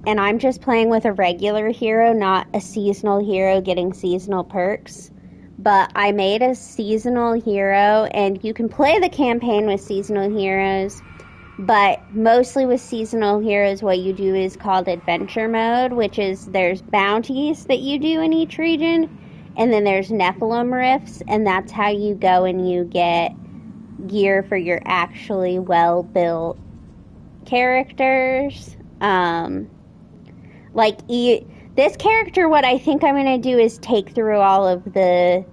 And I'm just playing with a regular hero, not a seasonal hero getting seasonal perks. But I made a seasonal hero, and you can play the campaign with seasonal heroes. But mostly with seasonal heroes, what you do is called adventure mode, which is there's bounties that you do in each region. And then there's Nephilim rifts, and that's how you go and you get gear for your actually well-built characters. This character, what I think I'm gonna do is take through all of the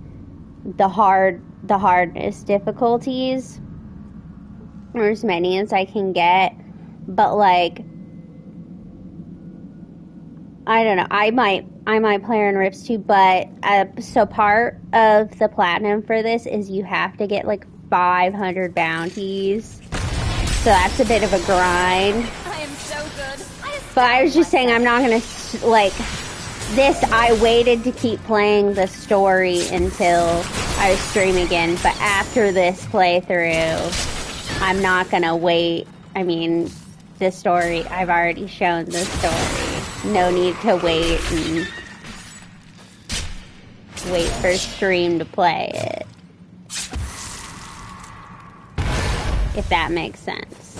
hardness difficulties, or as many as I can get. But like, I don't know. I might play her in Rifts too. But so part of the platinum for this is you have to get like 500 bounties. So that's a bit of a grind. I am so good. But I was just saying, I'm not gonna, like, this, I waited to keep playing the story until I was streaming again, but after this playthrough, I'm not gonna wait. I mean, the story, I've already shown the story. No need to wait and wait for stream to play it. If that makes sense.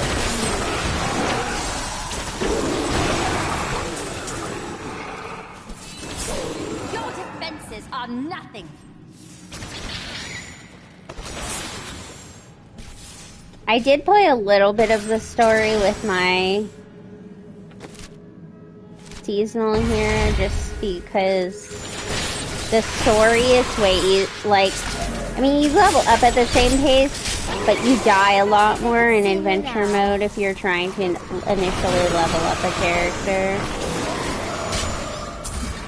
Your defenses are nothing. I did play a little bit of the story with my seasonal here, just because the story is way I mean, you level up at the same pace, but you die a lot more in adventure mode if you're trying to initially level up a character.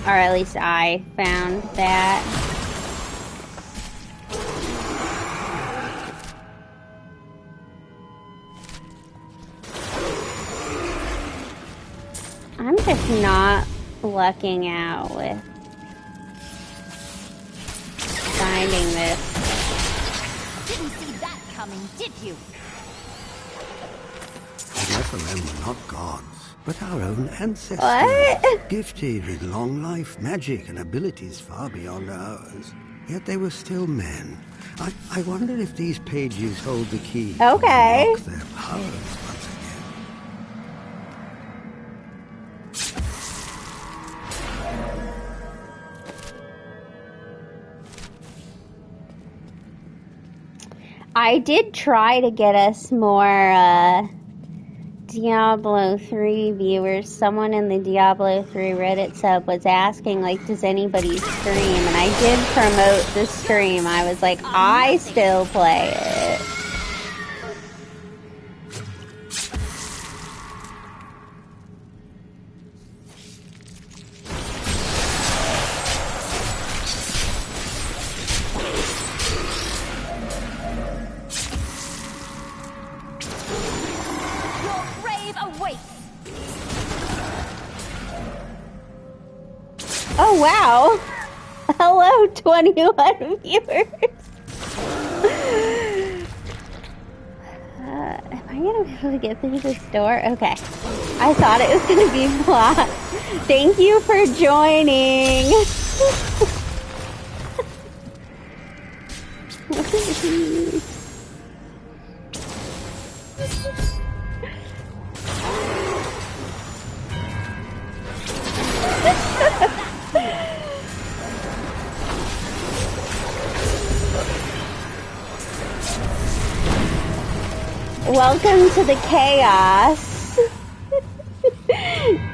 Or at least I found that. I'm just not lucking out with finding this. Didn't see that coming, did you? The Nephilim were not gods, but our own ancestors. What? Gifted with long life, magic, and abilities far beyond ours. Yet they were still men. I wonder if these pages hold the key to unlock their powers once again. I did try to get us more Diablo 3 viewers. Someone in the Diablo 3 Reddit sub was asking, like, does anybody stream? And I did promote the stream. I was like, I still play it. Oh wow! Hello, 21 viewers. Am I gonna be able to get through this door? Okay. I thought it was gonna be blocked. Thank you for joining. Welcome to the chaos.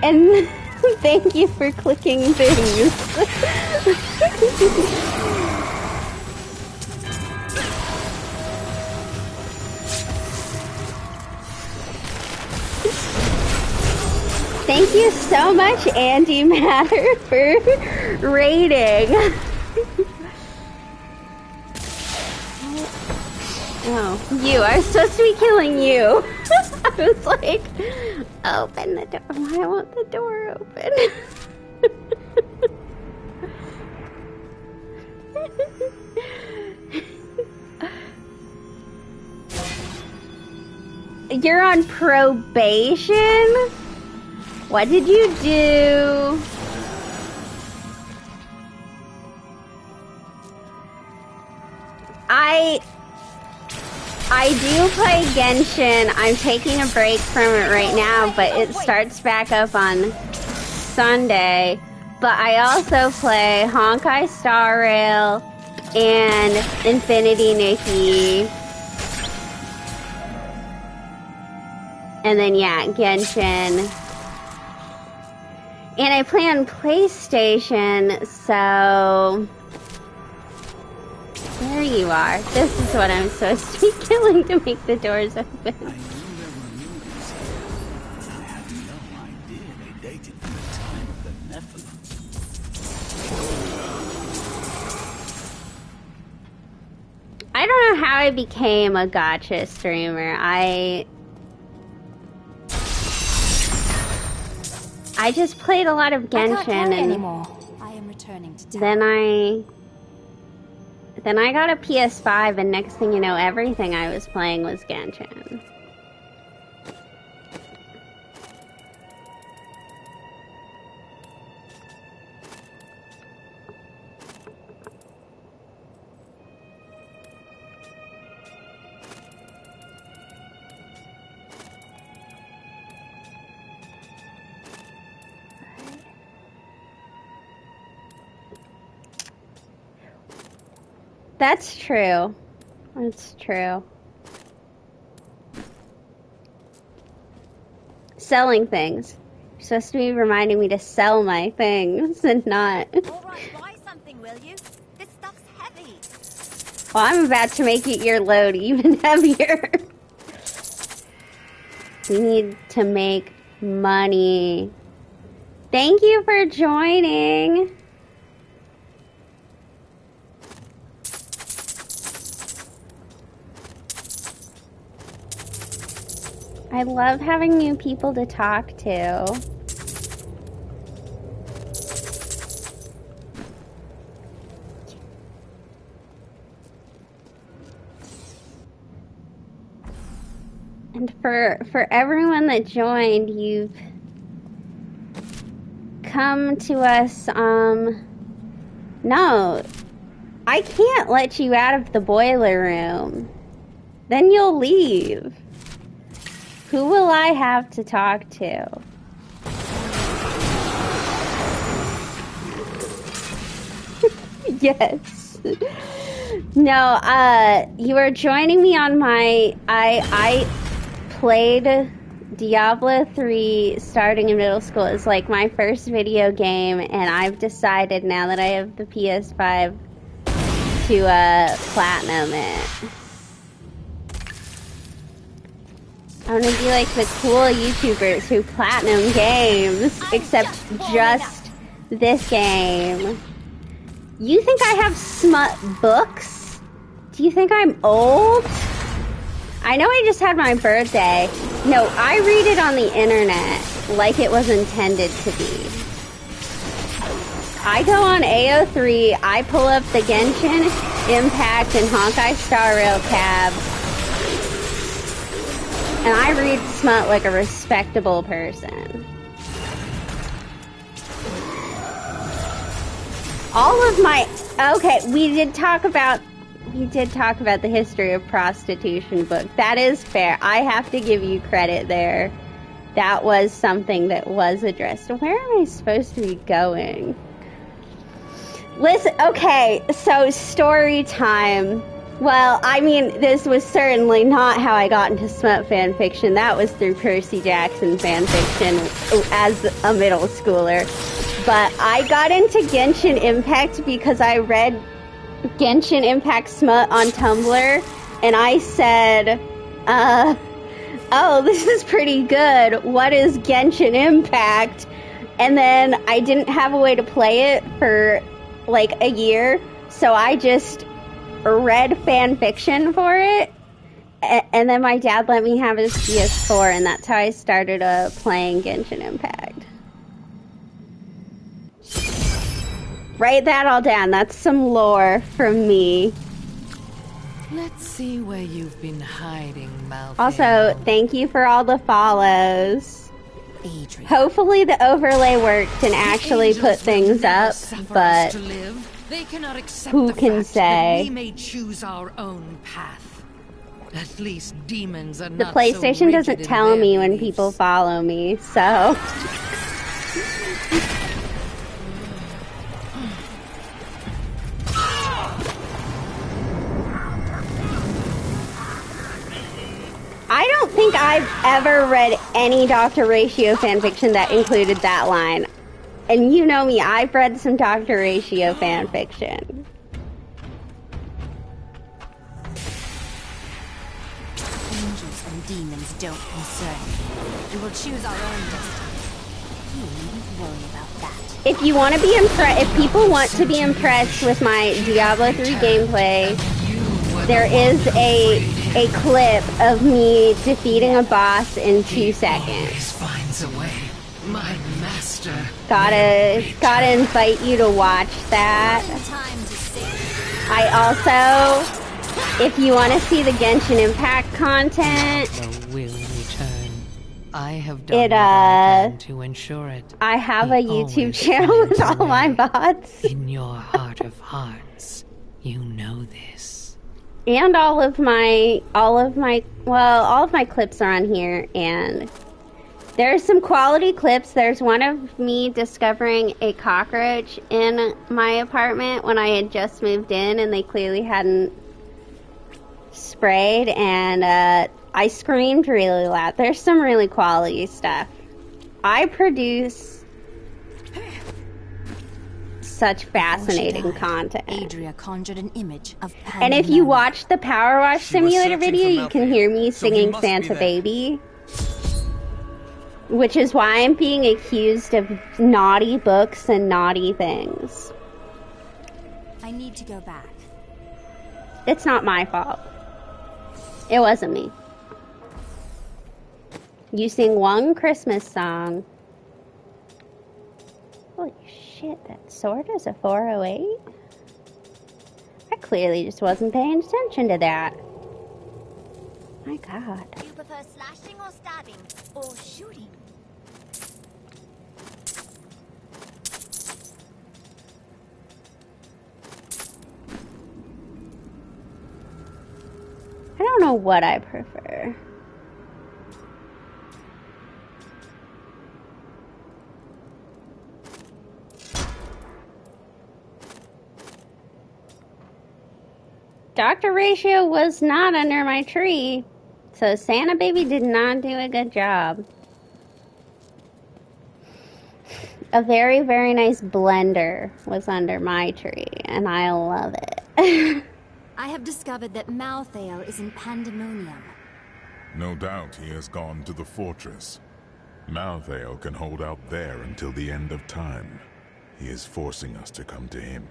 And thank you for clicking things. Thank you so much, Andy Matter, for raiding. Oh, you. I was supposed to be killing you. I was like, open the door. Why won't the door open? You're on probation? What did you do? I do play Genshin. I'm taking a break from it right now, but it starts back up on Sunday. But I also play Honkai Star Rail and Infinity Nikki. And then, yeah, Genshin. And I play on PlayStation, so... There you are. This is what I'm supposed to be killing to make the doors open. I knew there were mutants here, and I had no idea they dated from the time of the Nephilim. I don't know how I became a gacha streamer. I just played a lot of Genshin and anymore. I am returning to town. Then I got a PS5 and next thing you know, everything I was playing was Genshin. That's true. That's true. Selling things. You're supposed to be reminding me to sell my things and not... Alright, buy something, will you? This stuff's heavy. Well, I'm about to make your load even heavier. We need to make money. Thank you for joining. I love having new people to talk to. And for everyone that joined, you've come to us, no, I can't let you out of the boiler room. Then you'll leave. Who will I have to talk to? Yes. No, you are joining me on my... I played Diablo 3 starting in middle school. It's like my first video game, and I've decided now that I have the PS5 to platinum it. I'm gonna be like the cool YouTubers who platinum games, except just this game. You think I have smut books? Do you think I'm old? I know I just had my birthday. No, I read it on the internet like it was intended to be. I go on AO3, I pull up the Genshin Impact and Honkai Star Rail tab, and I read smut like a respectable person. All of my... Okay, we did talk about the history of prostitution book. That is fair. I have to give you credit there. That was something that was addressed. Where am I supposed to be going? Listen, okay, so story time. Well, I mean, this was certainly not how I got into smut fanfiction. That was through Percy Jackson fanfiction as a middle schooler. But I got into Genshin Impact because I read Genshin Impact smut on Tumblr, and I said, oh, this is pretty good. What is Genshin Impact? And then I didn't have a way to play it for like a year, so I just read fan fiction for it. And then my dad let me have his PS4, and that's how I started playing Genshin Impact. Write that all down. That's some lore from me. Let's see where you've been hiding, Malphite. Also, thank you for all the follows. Adria. Hopefully the overlay worked and actually put things up, but they cannot accept who the can fact say? That we may choose our own path. At least demons are The not PlayStation so doesn't rigid in tell their me when beliefs. people follow me, so... I don't think I've ever read any Dr. Ratio fanfiction that included that line. And you know me, I've read some Dr. Ratio fanfiction. Angels and demons don't concern me. We will choose our own destiny. You needn't worry about that. If you want to be impressed, if people want to be impressed with my Diablo 3 gameplay, there is a clip of me defeating a boss in 2 seconds. Finds a way. My master. Gotta invite you to watch that. I also, if you want to see the Genshin Impact content, The will return. I have done it what I can to ensure it. I have a He YouTube always channel with finds a all my way. bots. In your heart of hearts, you know this. And all of my clips are on here, and there's some quality clips. There's one of me discovering a cockroach in my apartment when I had just moved in, and they clearly hadn't sprayed, and I screamed really loud. There's some really quality stuff. I produce such fascinating content. Adria conjured an image of And if you watch the Power Wash Simulator video, you can hear me singing Santa Baby. Which is why I'm being accused of naughty books and naughty things. I need to go back. It's not my fault. It wasn't me. You sing one Christmas song. Holy shit, that sword is a 408? I clearly just wasn't paying attention to that. My god. Do you prefer slashing or stabbing? Or shooting? I don't know what I prefer. Dr. Ratio was not under my tree, so Santa Baby did not do a good job. A very, very nice blender was under my tree, and I love it. I have discovered that Malthael is in Pandemonium. No doubt he has gone to the fortress. Malthael can hold out there until the end of time. He is forcing us to come to him.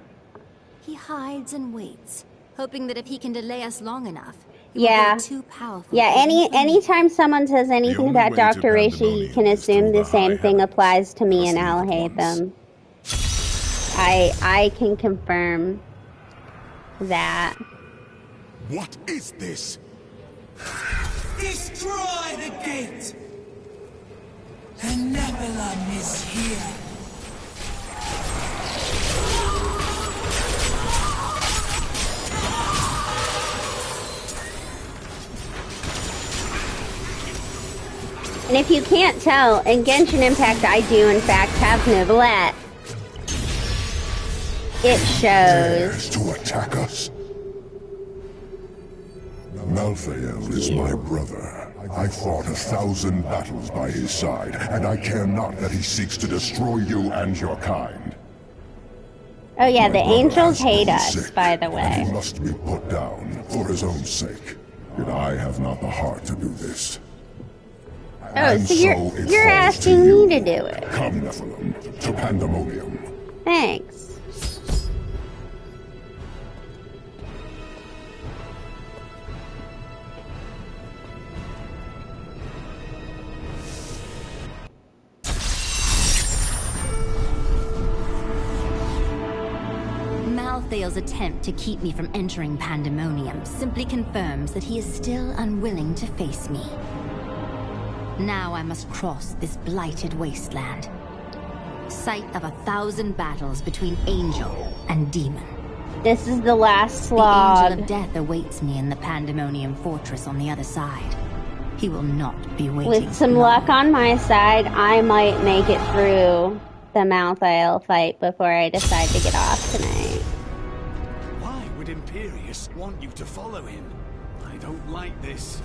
He hides and waits, hoping that if he can delay us long enough, he Yeah. will grow too powerful. Yeah, anytime someone says anything about Dr. Ratio, you can assume the same thing applies to me, and I'll hate them. I can confirm that. What is this? Destroy the gate! And Nephilim is here. And if you can't tell, in Genshin Impact I do in fact have Neuvillette. It shows. Dares to attack us? Malthael is my brother. I fought 1,000 battles by his side, and I care not that he seeks to destroy you and your kind. Oh yeah, the angels hate us, by the And way. he must be put down for his own sake. Yet I have not the heart to do this. Oh, And so it you're falls asking to me to do it. Come, Nephilim, to Pandemonium. Thanks. Malthael's attempt to keep me from entering Pandemonium simply confirms that he is still unwilling to face me. Now I must cross this blighted wasteland. Site of 1,000 battles between angel and demon. This is the last The slog. Angel of Death awaits me in the Pandemonium Fortress on the other side. He will not be waiting. With some luck on my side, I might make it through the Malthael fight before I decide to get off tonight. Why would Imperius want you to follow him? I don't like this.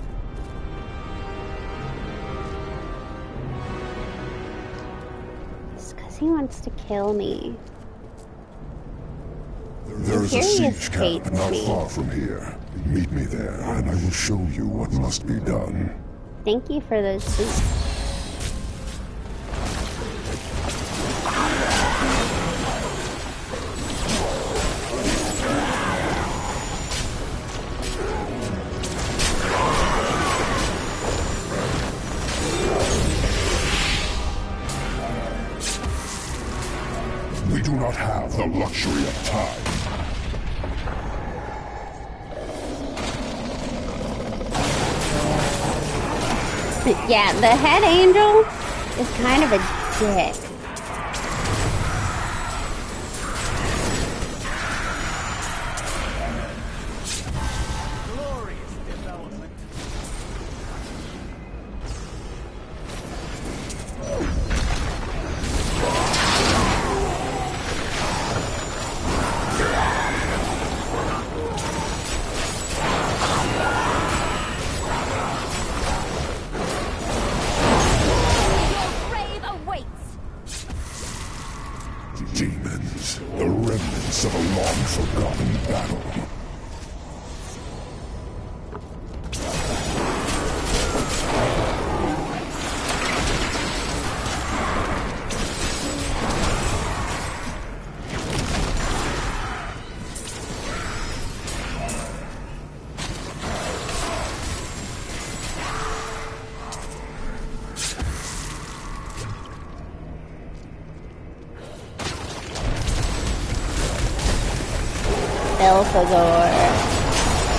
It's because he wants to kill me. There is a Imperius siege camp hates not me. far from here. Meet me there, and I will show you what must be done. Thank you for those boots. We do not have the luxury of time. Yeah, the head angel is kind of a dick. Glorious development. Grave awaits. Demons, the remnants of a long-forgotten battle. Belphegor.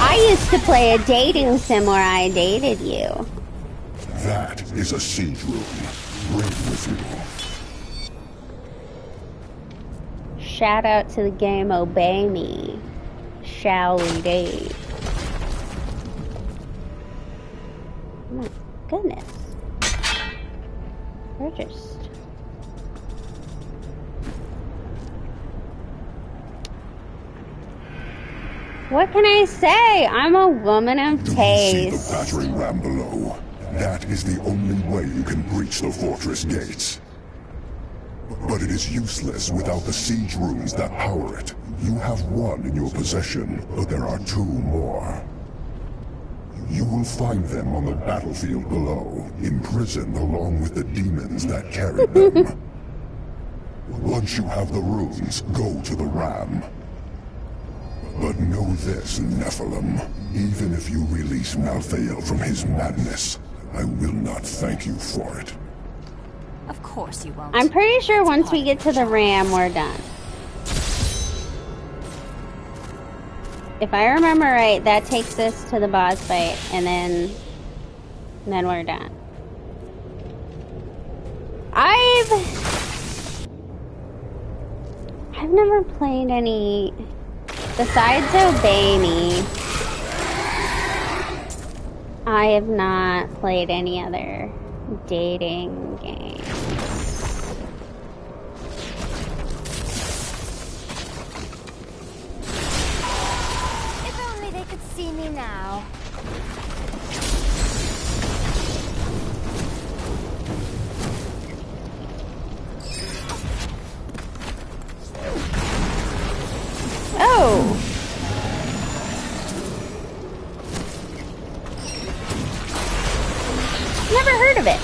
I used to play a dating sim where I dated you. That is a siege room. Bring it with you. Shout out to the game Obey Me. Shall we date? Oh my goodness. We're just... What can I say? I'm a woman of See the taste. battering ram below. That is the only way you can breach the fortress gates. But it is useless without the siege rooms that power it. You have one in your possession, but there are two more. You will find them on the battlefield below, imprisoned along with the demons that carried them. Once you have the runes, go to the ram. But know this, Nephilim. Even if you release Malthael from his madness, I will not thank you for it. Of course you won't. I'm pretty sure once we get to the ram, we're done. if I remember right, that takes us to the boss fight, and then we're done. I've never played any besides Obey Me. I have not played any other dating games. If only they could see me now. Oh! Never heard of it.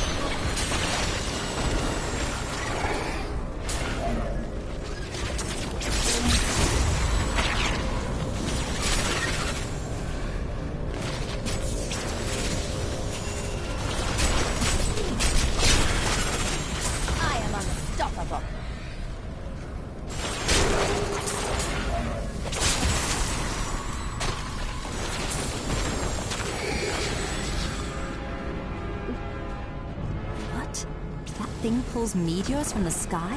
I am unstoppable. What? That thing pulls meteors from the sky?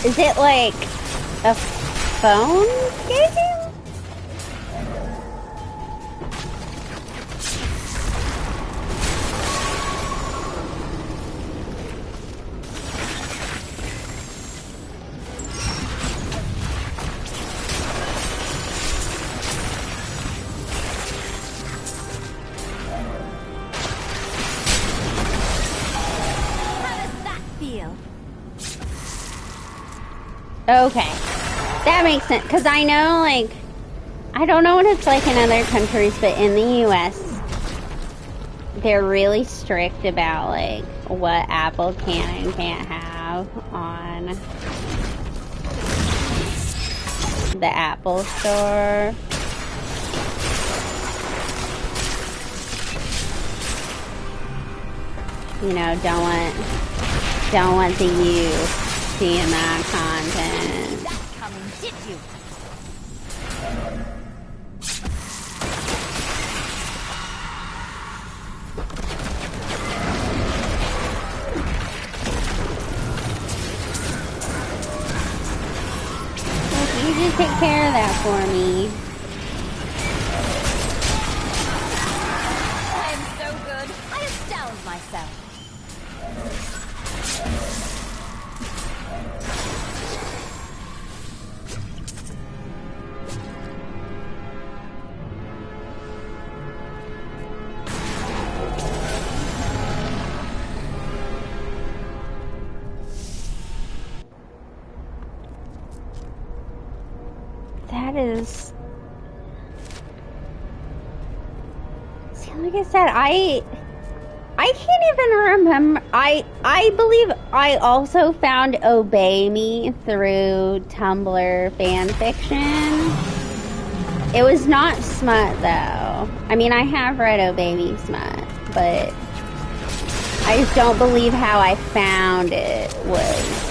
Is it like a phone game? Okay, that makes sense, because I know, like, I don't know what it's like in other countries, but in the US, they're really strict about, like, what Apple can and can't have on the Apple Store. You know, don't want the youth seeing that content. That's coming, did you? Look, you just take care of that for me. I am so good, I astound myself. That is... See, like I said, I can't even remember. I believe I also found Obey Me through Tumblr fanfiction. It was not smut, though. I mean, I have read Obey Me smut, but I just don't believe how I found it was...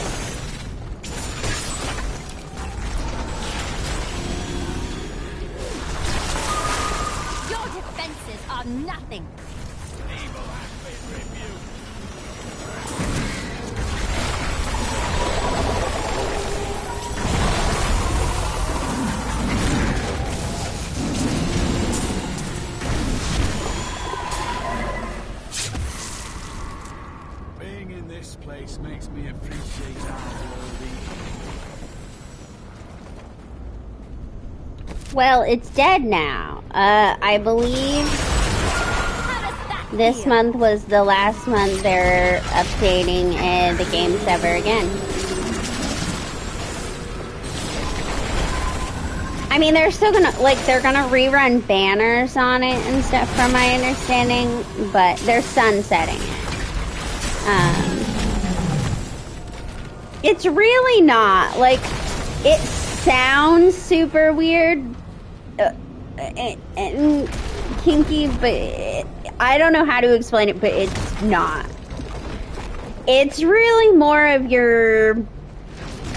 Nothing. Being in this place makes me appreciate our worthy. Well, it's dead now. I believe this month was the last month they're updating the games ever again. I mean, they're still gonna, like, they're gonna rerun banners on it and stuff from my understanding, but they're sunsetting it. It's really not, like, it sounds super weird and kinky, but I don't know how to explain it, but it's not. It's really more of your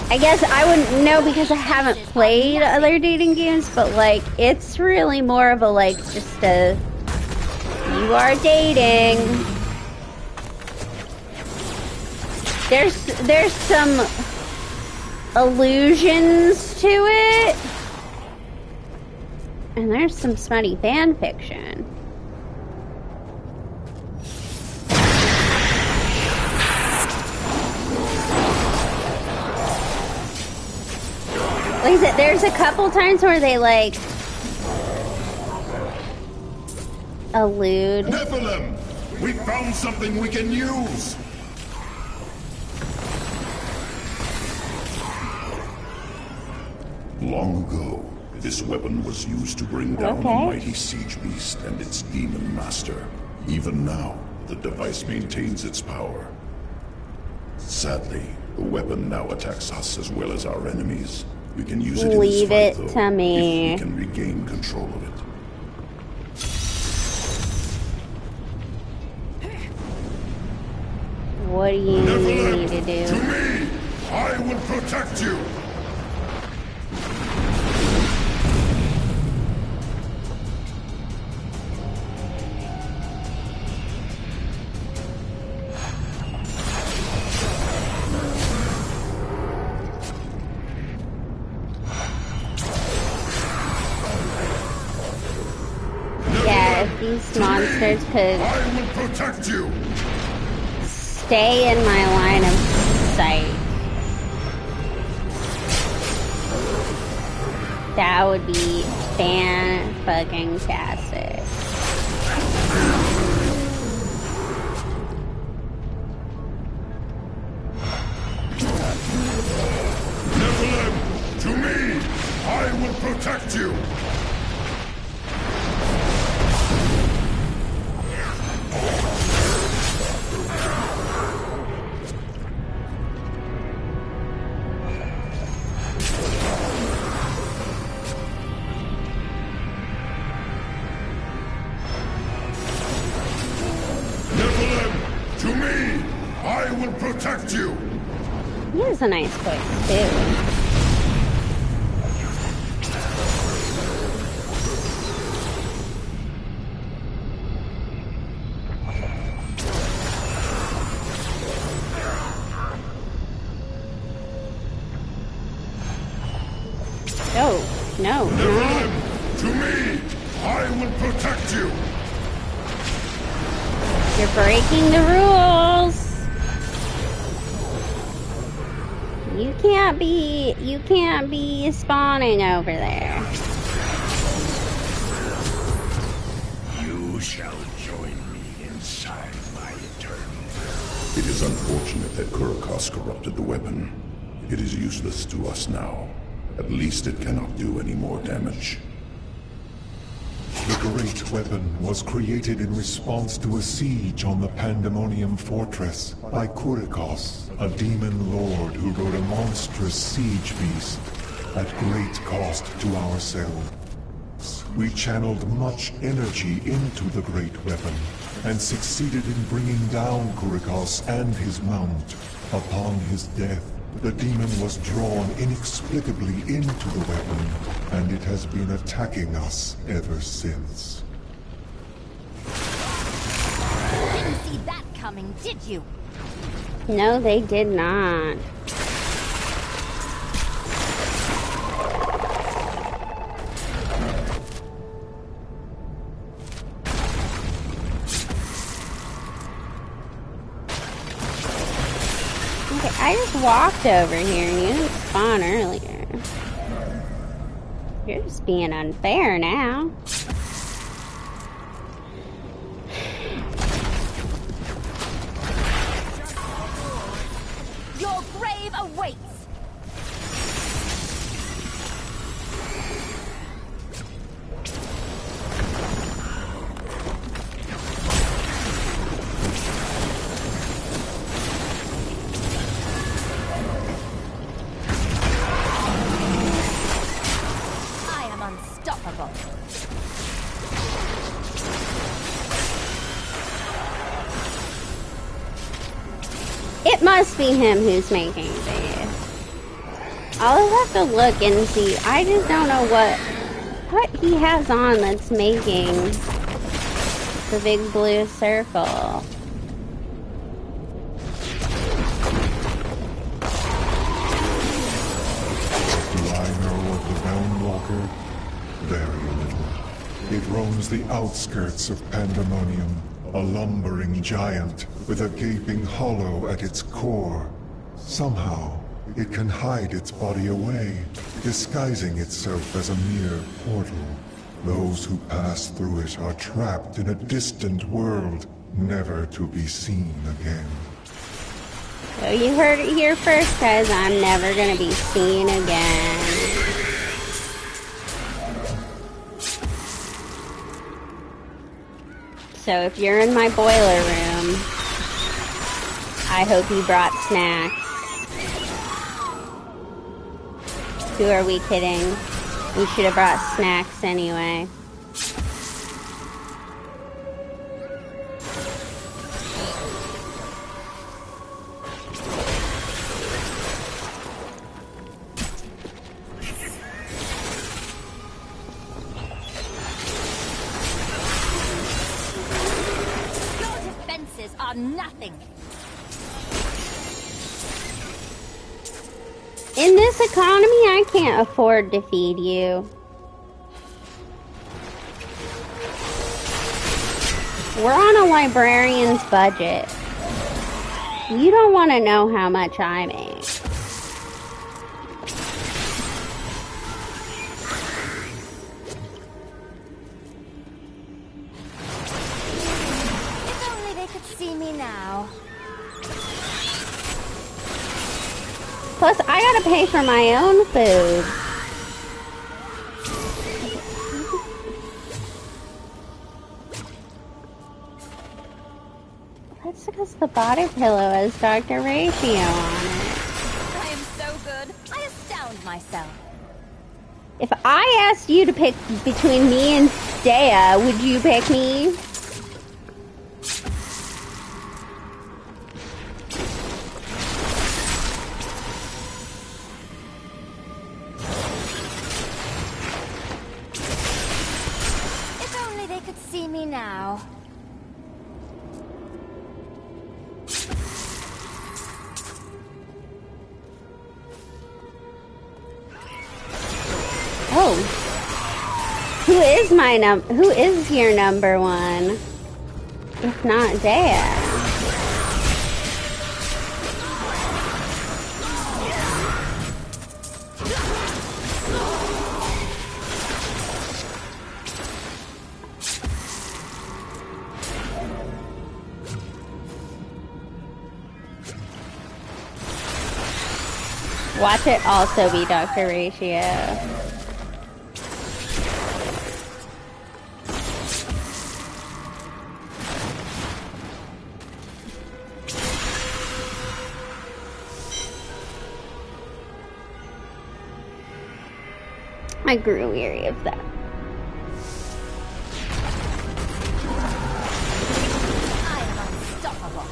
I guess I wouldn't know because I haven't played other dating games, but like it's really more of a like just a you are dating. There's some allusions to it, and there's some smutty fan fiction. Like I said, there's a couple times where they like allude. Nephilim! We found something we can use! Long ago, this weapon was used to bring down a mighty siege beast and its demon master. Even now, the device maintains its power. Sadly, the weapon now attacks us as well as our enemies. We can use it Leave in it this fight, though, to me. if we can regain control of it. What do you Nephilim, need to do? To me! I will protect you! Yeah, if these monsters could I will protect you! stay in my line of sight, that would be fan-fucking-tastic. Nephilim, to me! I will protect you! Nephilim, to me! I will protect you! He has a nice voice, too. Oh, no, no. Nephilim, to me! I will protect you! You're breaking the rules. You can't be spawning over there. You shall join me inside my eternal. It is unfortunate that Kurikos corrupted the weapon. It is useless to us now. At least it cannot do any more damage. The Great Weapon was created in response to a siege on the Pandemonium Fortress by Kurikos, a demon lord who rode a monstrous siege beast at great cost to ourselves. We channeled much energy into the Great Weapon and succeeded in bringing down Kurikos and his mount. Upon his death, the demon was drawn inexplicably into the weapon, and it has been attacking us ever since. Didn't see that coming, did you? No, they did not. Okay, I just walked over here and you didn't spawn earlier. You're just being unfair now. Your grave awaits! I am unstoppable. It must be him who's making this. I'll have to look and see. I just don't know what he has on that's making the big blue circle. Do I know of the Realmwalker? Very little. It roams the outskirts of Pandemonium, a lumbering giant with a gaping hollow at its core. Somehow, it can hide its body away, disguising itself as a mere portal. Those who pass through it are trapped in a distant world, never to be seen again. So you heard it here first, guys. I'm never gonna be seen again. So if you're in my boiler room, I hope you brought snacks. Who are we kidding? We should have brought snacks anyway. Are nothing. In this economy, I can't afford to feed you. We're on a librarian's budget. You don't want to know how much I make. Plus, I gotta pay for my own food. That's because the body pillow has Dr. Ratio on it. I am so good, I astound myself. If I asked you to pick between me and Dea, would you pick me? Now. Oh. Who is your number one? If not Dea. Watch it also be Dr. Ratio. I grew weary of that. I am unstoppable.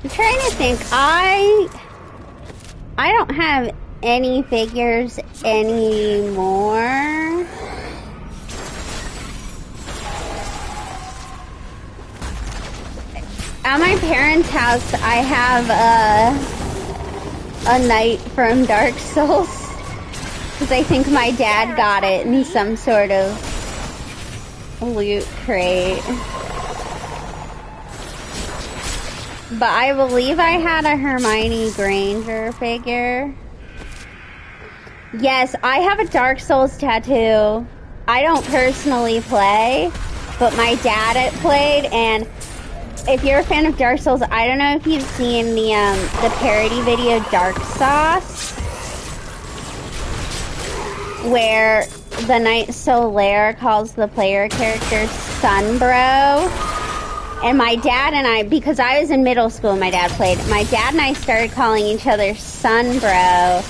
Trying to think. I don't have any figures anymore. At my parents' house, I have a knight from Dark Souls because I think my dad got it in some sort of loot crate. But I believe I had a Hermione Granger figure. Yes, I have a Dark Souls tattoo. I don't personally play, but my dad had played, and if you're a fan of Dark Souls, I don't know if you've seen the parody video Dark Sauce, where the Knight Solaire calls the player character Sunbro. And my dad and I, because I was in middle school and my dad played, my dad and I started calling each other Sunbro.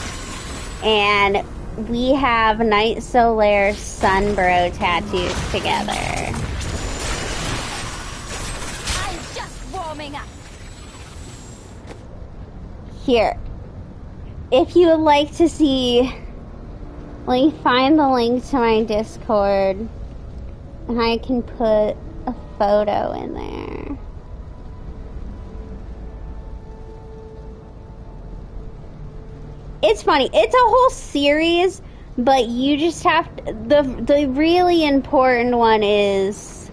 And we have Knight Solaire Sunbro tattoos together. I'm just warming up. Here. If you would like to see, let me find the link to my Discord. And I can put a photo in there. It's funny. It's a whole series, but you just have to, the really important one is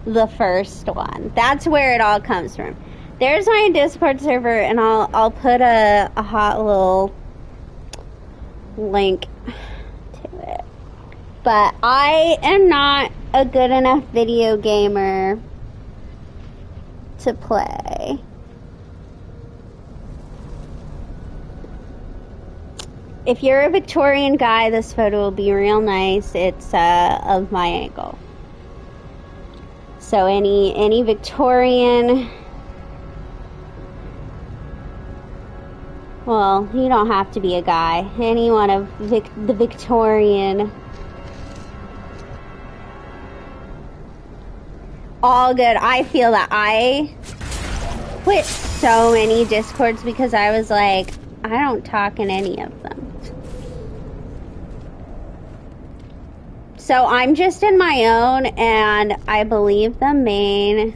the first one. That's where it all comes from. There's my Discord server, and I'll put a hot little link to it. But I am not a good enough video gamer to play. If you're a Victorian guy, this photo will be real nice. It's of my ankle. So any Victorian, well, you don't have to be a guy. Anyone of the Victorian, all good. I feel that I quit so many Discords because I was like, I don't talk in any of them. So I'm just in my own, and I believe the main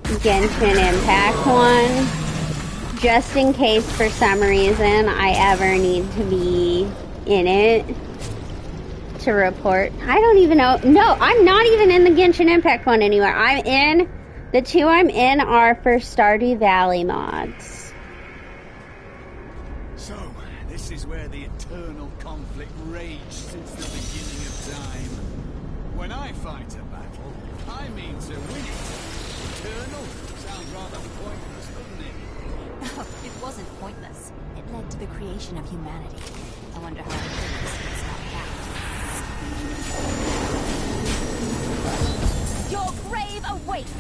Genshin Impact one, just in case for some reason I ever need to be in it to report. I don't even know. No, I'm not even in the Genshin Impact one anywhere. I'm in, the two I'm in are for Stardew Valley mods. So, this is where the eternal conflict raged since the beginning of time. When I fight a battle, I mean to win it. Eternal? Sounds rather pointless, doesn't it? It wasn't pointless. It led to the creation of humanity. I wonder how I could this not count. Your grave awaits!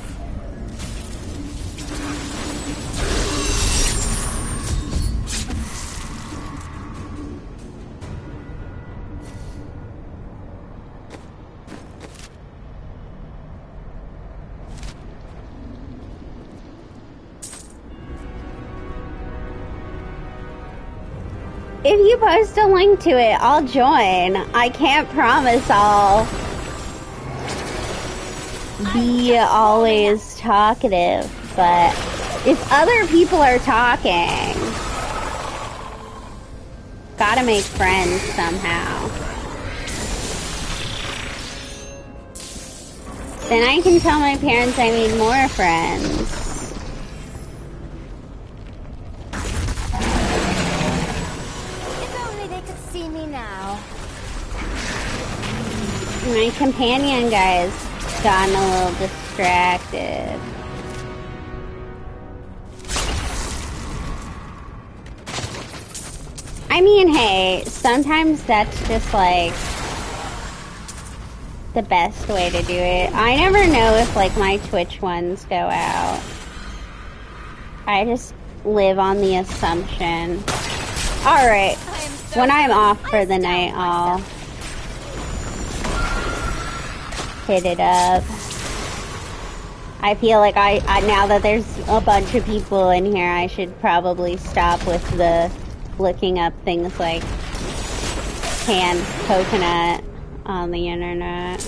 If you post a link to it, I'll join. I can't promise I'll be always talkative, but if other people are talking, gotta make friends somehow. Then I can tell my parents I need more friends. See me now. My companion guy's gotten a little distracted. I mean, hey, sometimes that's just like the best way to do it. I never know if like my Twitch ones go out. I just live on the assumption. Alright. When I'm off for the night, I'll hit it up. I feel like I now that there's a bunch of people in here, I should probably stop with the looking up things like canned coconut on the internet.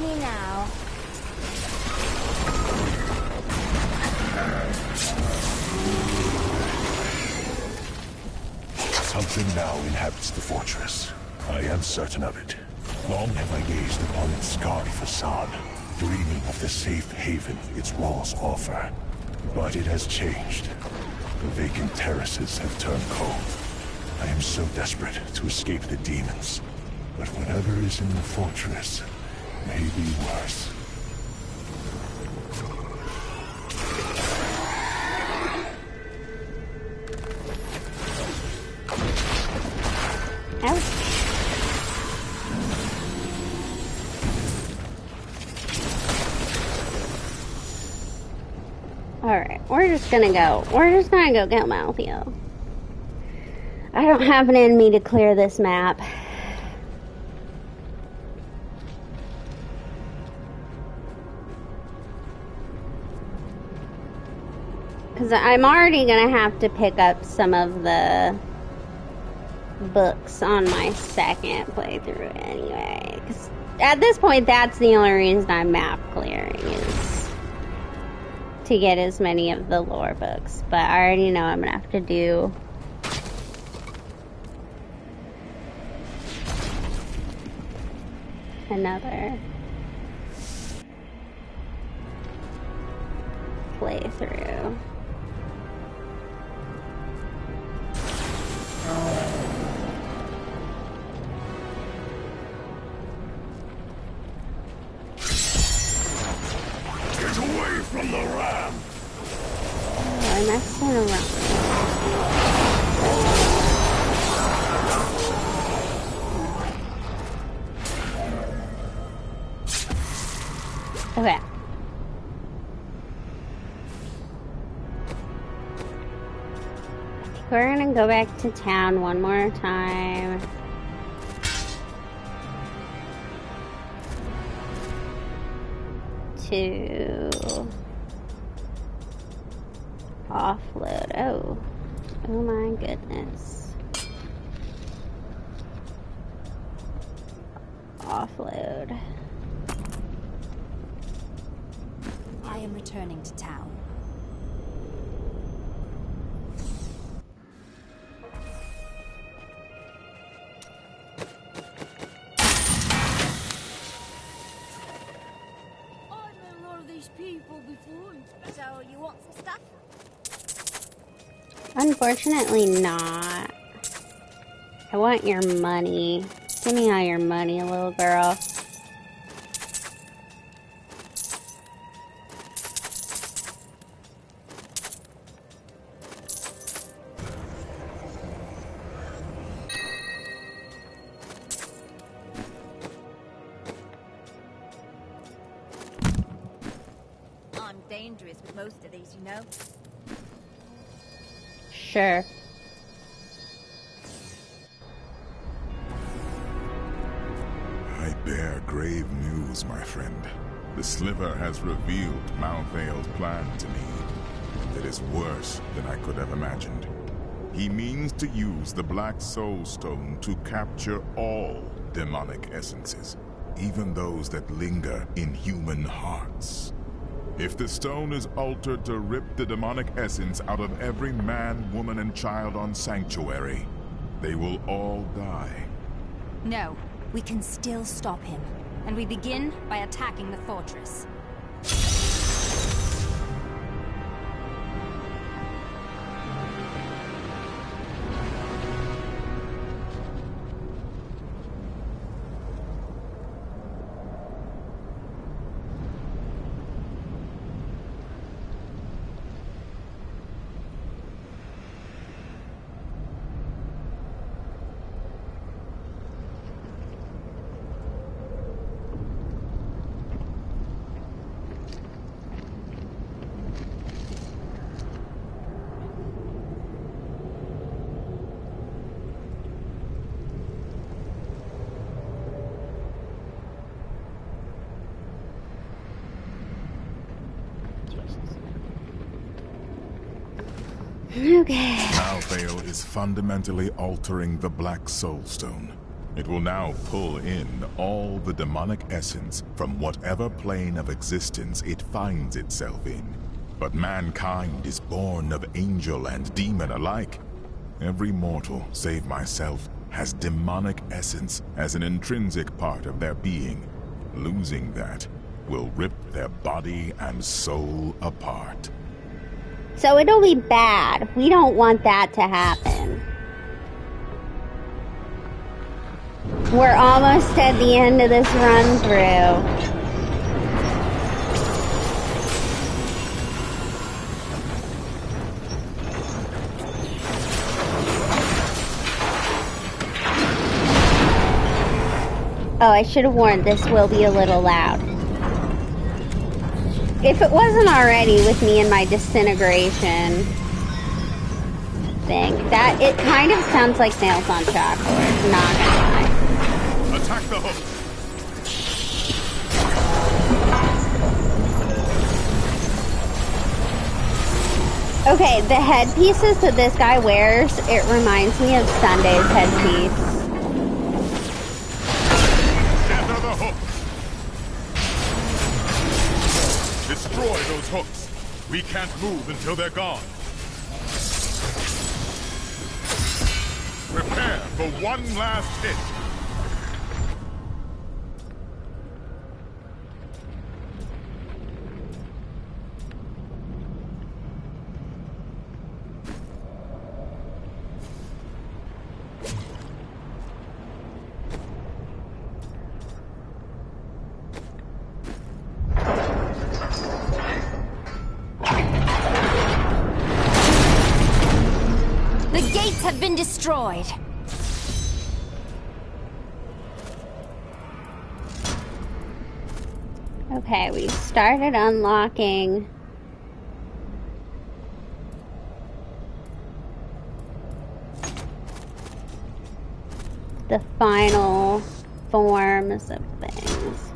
me now. Something now inhabits the fortress. I am certain of it. Long have I gazed upon its scarred facade, dreaming of the safe haven its walls offer. But it has changed. The vacant terraces have turned cold. I am so desperate to escape the demons. But whatever is in the fortress may be worse. Alright, we're just gonna go get Malthael. I don't have it in me to clear this map. Because I'm already gonna have to pick up some of the books on my second playthrough anyway. Because at this point, that's the only reason I'm map clearing, is to get as many of the lore books. But I already know I'm gonna have to do another playthrough. Get away from the ram! Oh, I'm messing around. Okay. We're gonna go back to town one more time. To offload. Oh my goodness. Offload. I am returning to town. People before. So, you want some stuff? Unfortunately not. I want your money. Give me all your money, little girl. Dangerous with most of these, you know? Sure. I bear grave news, my friend. The Sliver has revealed Malthael's plan to me. It is worse than I could have imagined. He means to use the Black Soul Stone to capture all demonic essences, even those that linger in human hearts. If the stone is altered to rip the demonic essence out of every man, woman, and child on Sanctuary, they will all die. No, we can still stop him. And we begin by attacking the fortress. Okay. Malthael is fundamentally altering the Black Soul Stone. It will now pull in all the demonic essence from whatever plane of existence it finds itself in. But mankind is born of angel and demon alike. Every mortal, save myself, has demonic essence as an intrinsic part of their being. Losing that will rip their body and soul apart. So it'll be bad. We don't want that to happen. We're almost at the end of this run through. Oh, I should have warned, this will be a little loud. If it wasn't already with me and my disintegration thing, that it kind of sounds like nails on chalkboard, not gonna lie. Attack the hook! Okay, the headpieces that this guy wears, it reminds me of Sunday's headpiece. Gather the hook! Destroy those hooks! We can't move until they're gone. Prepare for one last hit. The gates have been destroyed. Okay, we started unlocking the final forms of things.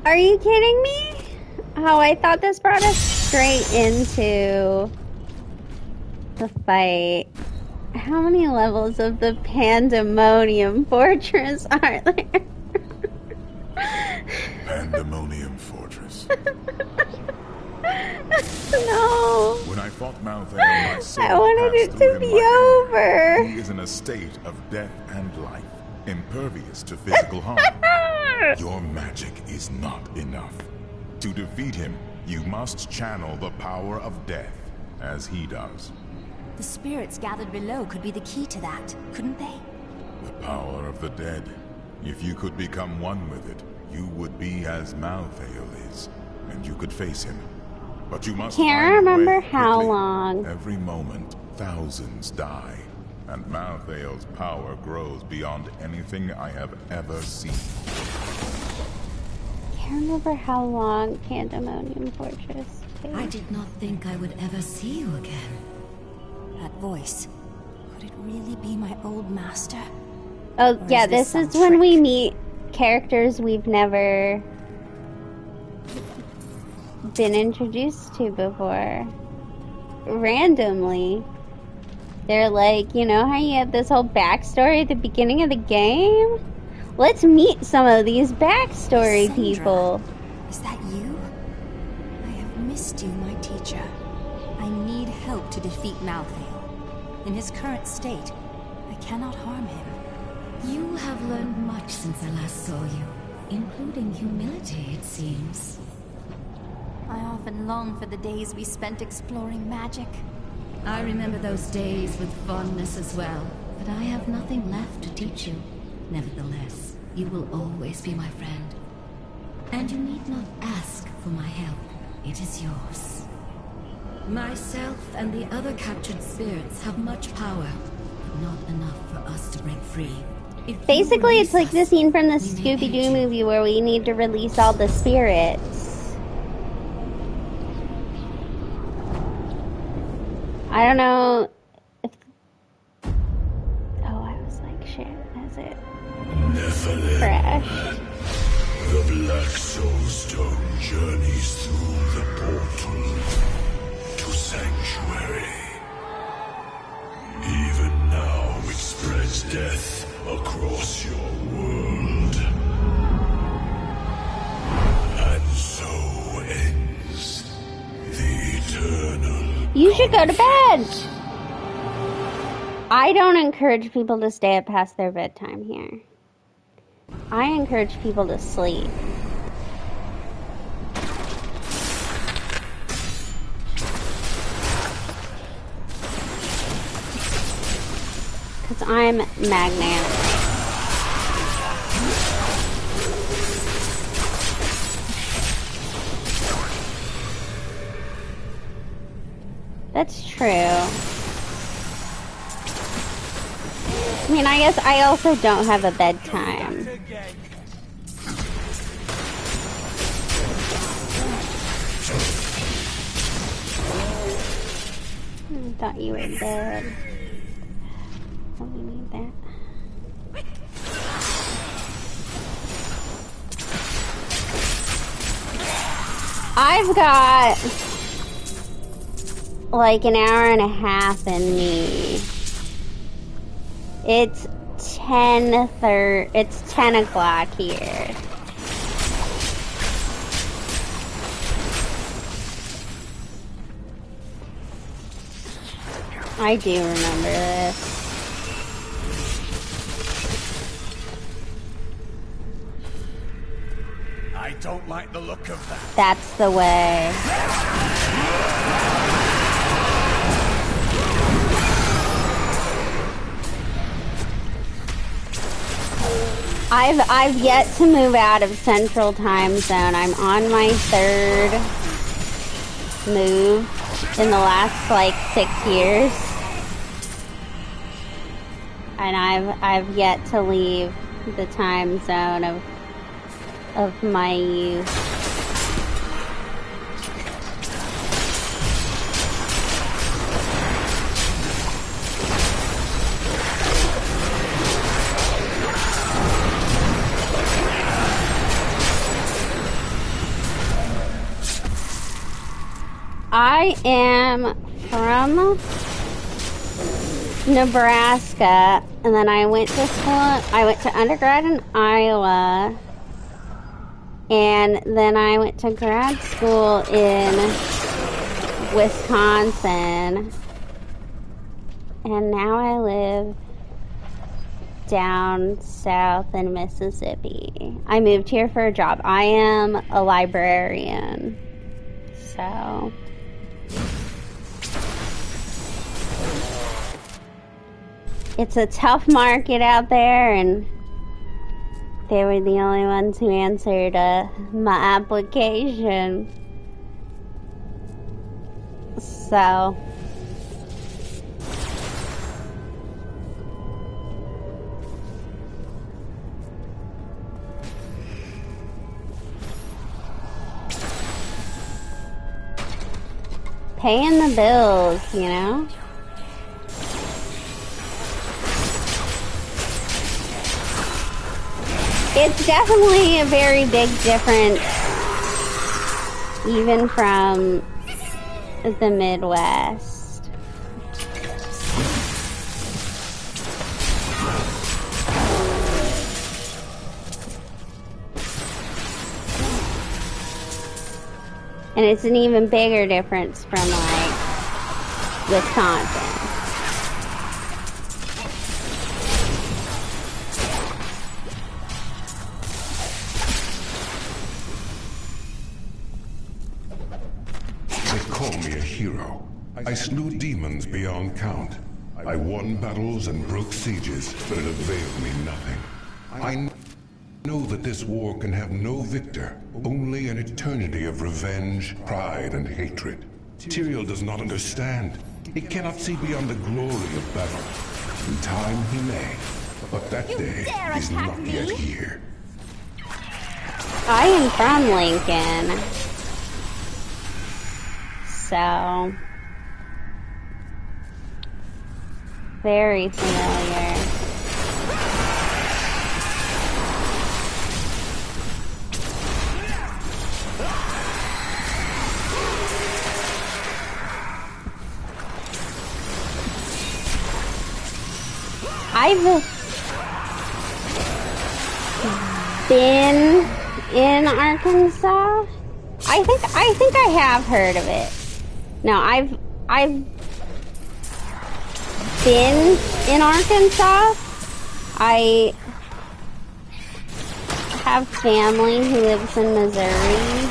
Are you kidding me? Oh, I thought this brought us straight into the fight. How many levels of the Pandemonium Fortress are there? Pandemonium Fortress. No. When I fought Malthael, my soul I wanted it passed to through be him like air. over. He is in a state of death and life, impervious to physical harm. Your magic is not enough. To defeat him, you must channel the power of death, as he does. The spirits gathered below could be the key to that, couldn't they? The power of the dead. If you could become one with it, you would be as Malthael is, and you could face him. But you must Can't remember how long. Every moment, thousands die, and Malthael's power grows beyond anything I have ever seen. Can't remember how long Pandemonium Fortress takes. I did not think I would ever see you again. That voice. Could it really be my old master? Oh, Or yeah, is this this is some when trick? we meet characters we've never been introduced to before. Randomly. They're like, you know how you have this whole backstory at the beginning of the game? Let's meet some of these backstory Sandra, people. Is that you? I have missed you, my teacher. I need help to defeat Malthael. In his current state, I cannot harm him. You have learned much since I last saw you, including humility, it seems. I often long for the days we spent exploring magic. I remember those days with fondness as well, but I have nothing left to teach you. Nevertheless, you will always be my friend. And you need not ask for my help. It is yours. Myself and the other captured spirits have much power, but not enough for us to break free. Basically, it's like the scene from the Scooby-Doo movie where we need to release all the spirits. I don't know if... Oh, I was like, shit, has it Nephilim. crashed? The Black Soul Stone journeys through the You should go to bed. I don't encourage people to stay up past their bedtime here. I encourage people to sleep. Because I'm magnanimous. That's true. I mean, I guess I also don't have a bedtime. I thought you were dead. Oh, we need that. I've got like an hour and a half in me. It's 10 o'clock here. I do remember this. I don't like the look of that. That's the way. I've yet to move out of Central Time Zone. I'm on my third move in the last like 6 years. And I've yet to leave the time zone of my youth. I am from Nebraska, and then I went to school. I went to undergrad in Iowa, and then I went to grad school in Wisconsin, and now I live down south in Mississippi. I moved here for a job. I am a librarian, so... It's a tough market out there, and they were the only ones who answered my application. So... paying the bills, you know? It's definitely a very big difference, even from the Midwest. And it's an even bigger difference from, like, Wisconsin. I slew demons beyond count. I won battles and broke sieges, but it availed me nothing. I know that this war can have no victor, only an eternity of revenge, pride, and hatred. Tyrael does not understand. He cannot see beyond the glory of battle. In time he may, but that day is not yet here. I am from Lincoln. So... very familiar. I've been in Arkansas. I think I have heard of it. No, I've been in Arkansas. I have family who lives in Missouri.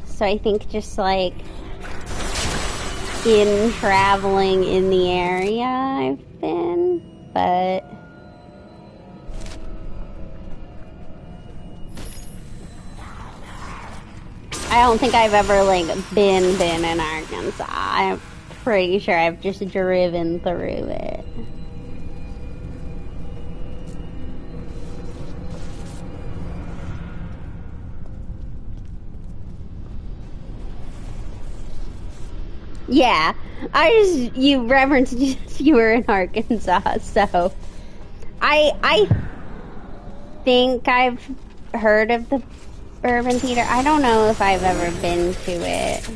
So I think just like in traveling in the area I've been, but I don't think I've ever like been in Arkansas. I'm pretty sure I've just driven through it. Yeah, you referenced you were in Arkansas, so I think I've heard of the Bourbon Theater. I don't know if I've ever been to it.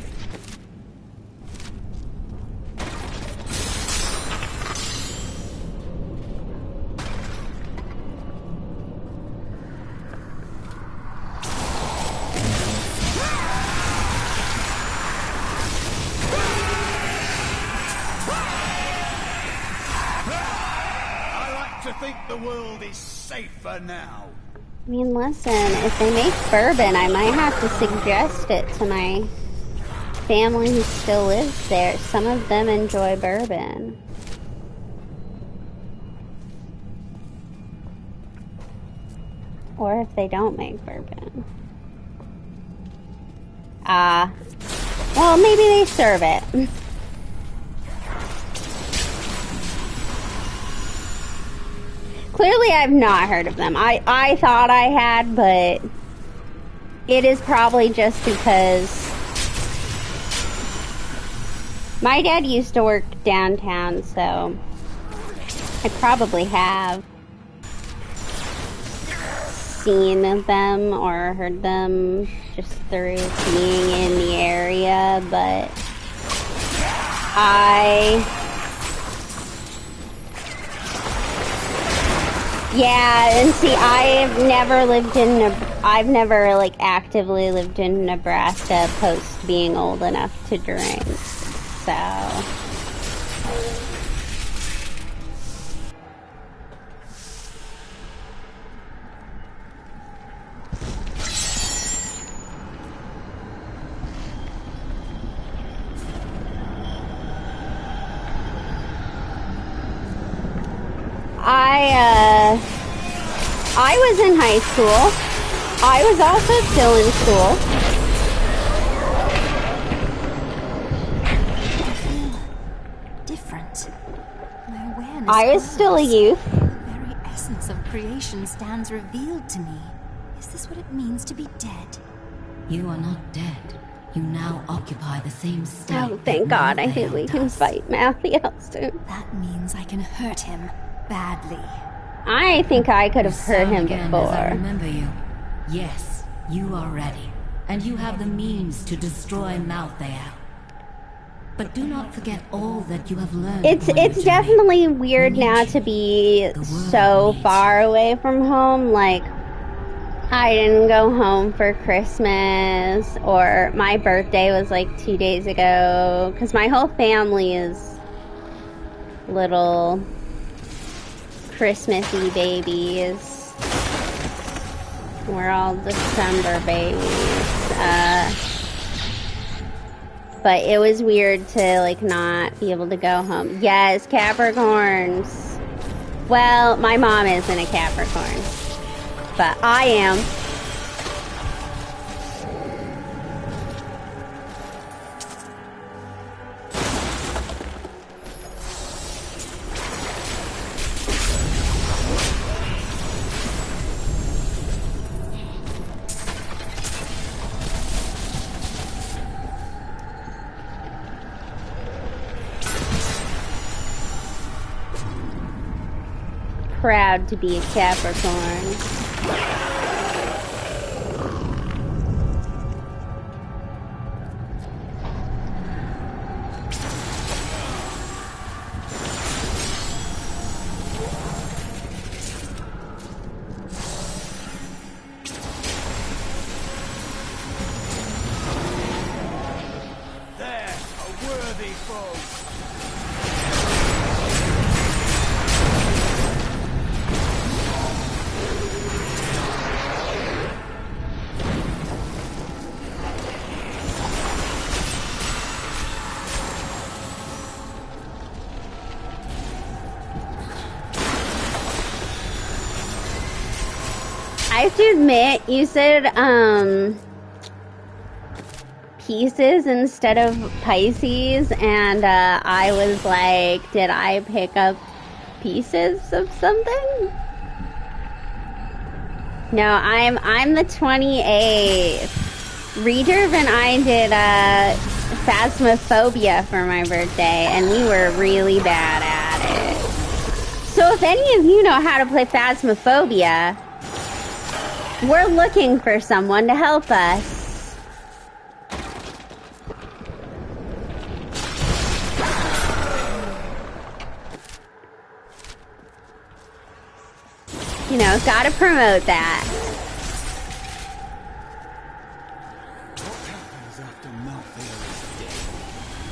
The world is safer now. I mean, listen, if they make bourbon, I might have to suggest it to my family who still lives there. Some of them enjoy bourbon. Or if they don't make bourbon. Well, maybe they serve it. Clearly, I've not heard of them. I thought I had, but it is probably just because my dad used to work downtown, so I probably have seen them or heard them just through being in the area, but yeah, and see, I've never like actively lived in Nebraska post being old enough to drink, so. I was in high school. I was also still in school. I feel different. My awareness I was still a youth. The very essence of creation stands revealed to me. Is this what it means to be dead? You are not dead. You now occupy the same state. Oh, thank God. I think we can fight Malthael soon. That means I can hurt him badly. I think I could have hurt him Again, before. as I remember you. Yes, you are ready. And you have the means to destroy Malthael. But do not forget all that you have learned. It's definitely weird now to be so far away from home. Like, I didn't go home for Christmas, or my birthday was like 2 days ago, because my whole family is little Christmassy babies. We're all December babies. But it was weird to like not be able to go home. Yes, Capricorns. Well, my mom isn't a Capricorn, but I am. Proud to be a Capricorn. worthy foes. I have to admit, you said, pieces instead of Pisces, and, I was like, did I pick up pieces of something? No, I'm the 28th. Reserve and I did, Phasmophobia for my birthday, and we were really bad at it. So if any of you know how to play Phasmophobia, we're looking for someone to help us. You know, gotta promote that. What happens after Malthael is dead?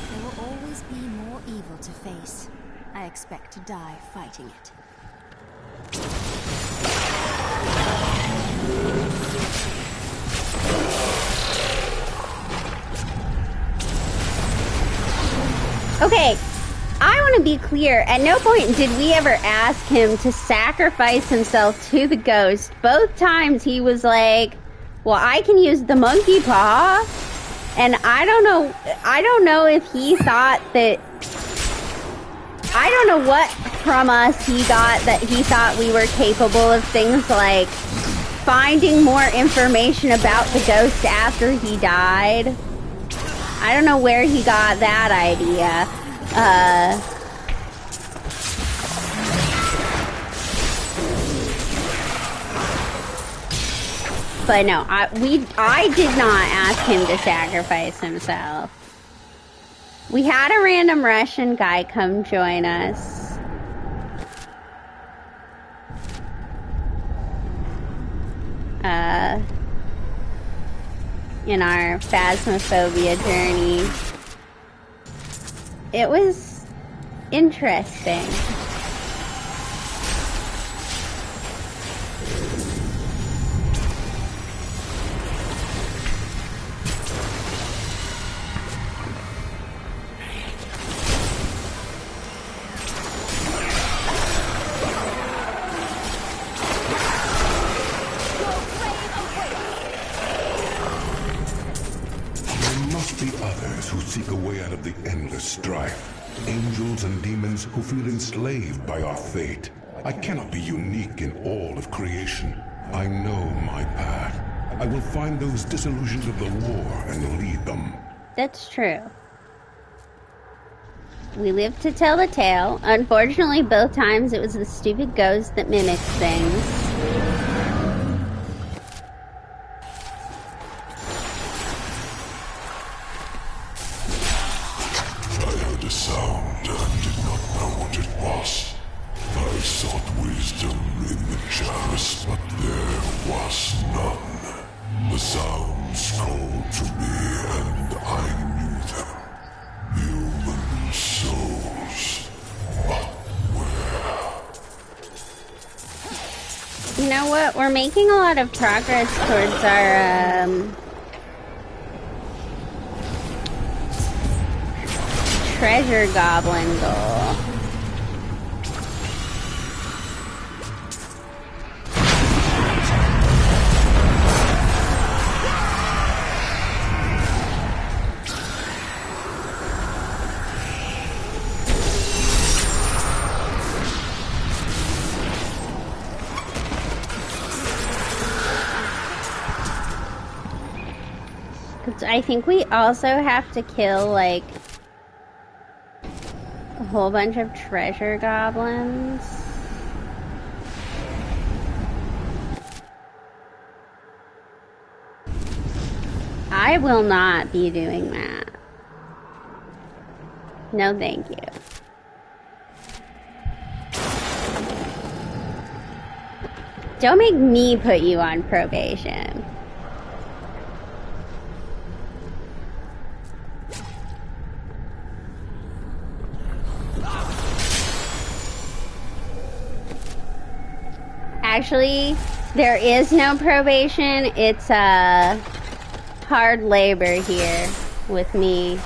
There will always be more evil to face. I expect to die fighting it. Okay, I want to be clear. At no point did we ever ask him to sacrifice himself to the ghost. Both times he was like, well, I can use the monkey paw. And I don't know if he thought that, I don't know what from us he got that he thought we were capable of things like finding more information about the ghost after he died. I don't know where he got that idea. But no, I did not ask him to sacrifice himself. We had a random Russian guy come join us. In our Phasmophobia journey. It was interesting. Who seek a way out of the endless strife. Angels and demons who feel enslaved by our fate. I cannot be unique in all of creation. I know my path. I will find those disillusioned of the war and lead them. That's true. We live to tell the tale. Unfortunately, both times it was the stupid ghost that mimics things. Sound and did not know what it was. I sought wisdom in the chalice, but there was none. The sounds called to me, and I knew them. Human souls. But where? You know what? We're making a lot of progress towards our, treasure goblin goal. I think we also have to kill, like, a whole bunch of treasure goblins. I will not be doing that. No, thank you. Don't make me put you on probation. Actually, there is no probation. It's hard labor here with me.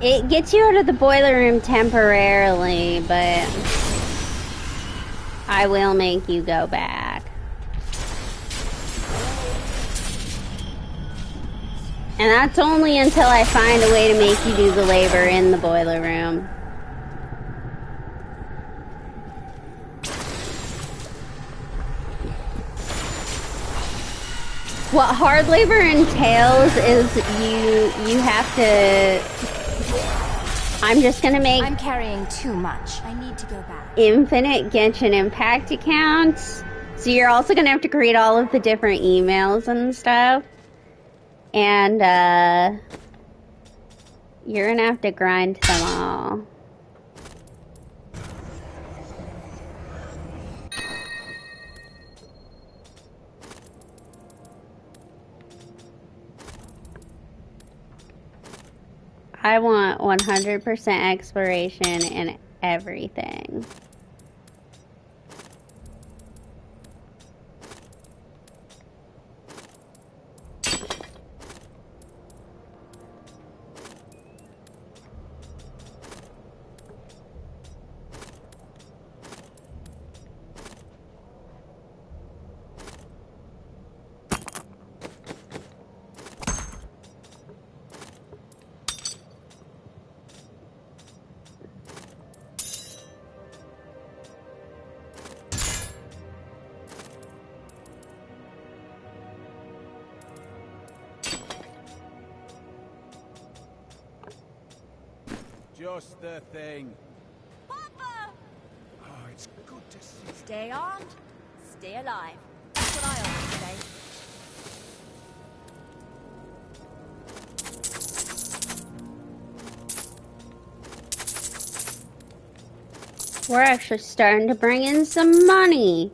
It gets you out of the boiler room temporarily, but I will make you go back. And that's only until I find a way to make you do the labor in the boiler room. What hard labor entails is you have to... I'm just gonna make... I'm carrying too much. I need to go back. Infinite Genshin Impact accounts. So you're also gonna have to create all of the different emails and stuff. And, you're gonna have to grind them all. I want 100% exploration in everything. Just the thing. Papa! Oh, it's good to see. Stay armed, stay alive. That's what I always say. We're actually starting to bring in some money.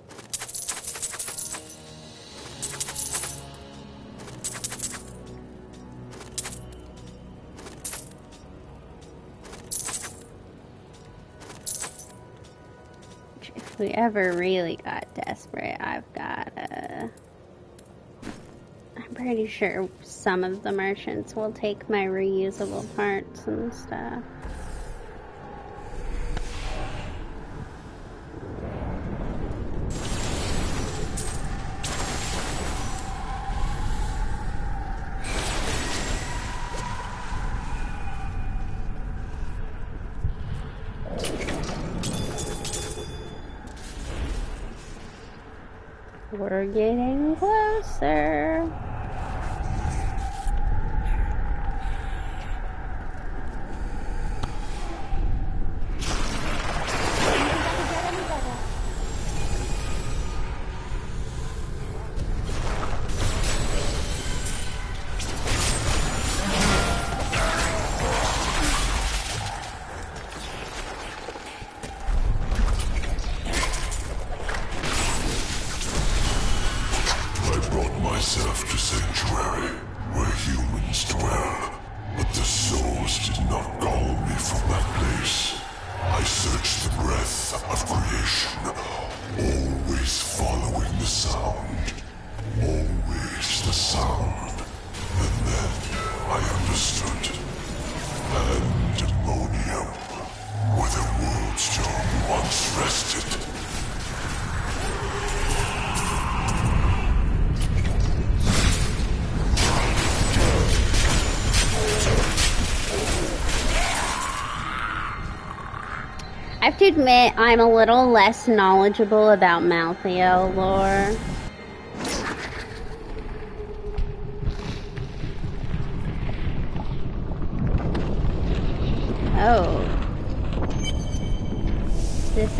If we ever really got desperate, I've got I'm pretty sure some of the merchants will take my reusable parts and stuff. We're getting closer. I search the breath of creation, always following the sound. Always the sound. And then I understood. Pandemonium, where the world stone once rested. I have to admit, I'm a little less knowledgeable about Malthael lore. Oh. This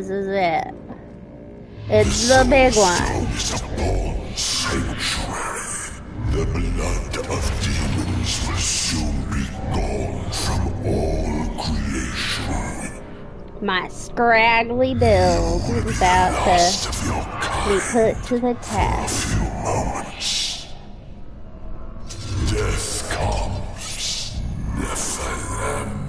is it. It's the big one. Sanctuary. The blood of demons will soon be gone from all creation. My scraggly build is about to be put to the test. Moments. Death comes. Nephilim.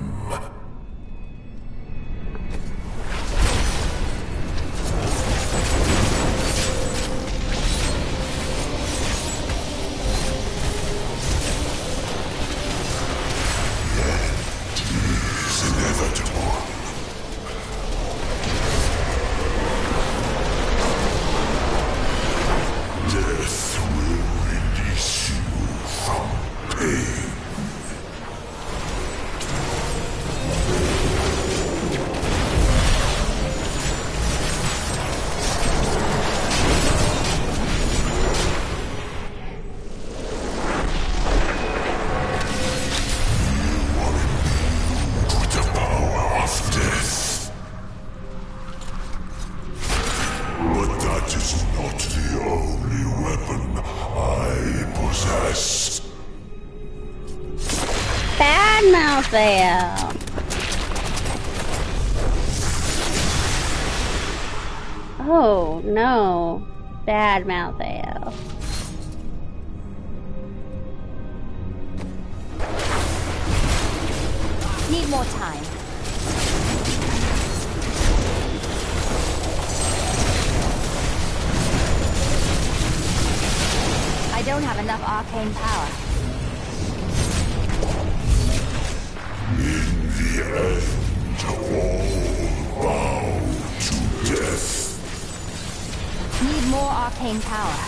Malthael. Oh no, bad Malthael. Need more time. I don't have enough arcane power. In the end, all bow to death. Need more arcane power.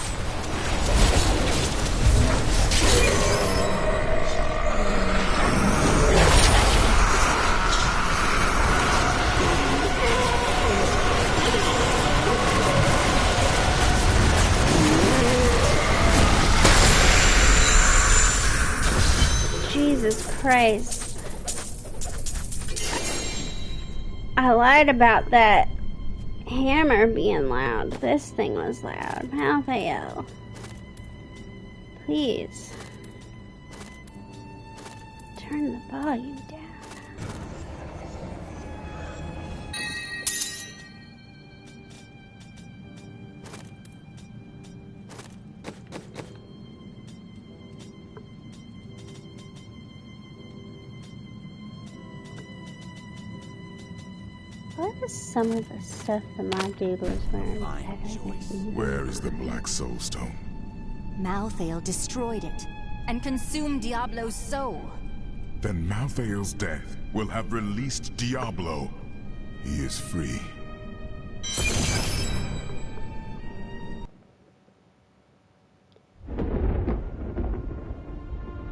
Jesus Christ. I lied about that hammer being loud. This thing was loud. Malthael. Please. Turn the volume down. What is some of the stuff that my dude was wearing? Where is the Black Soul Stone? Malthael destroyed it and consumed Diablo's soul. Then Malthael's death will have released Diablo. He is free.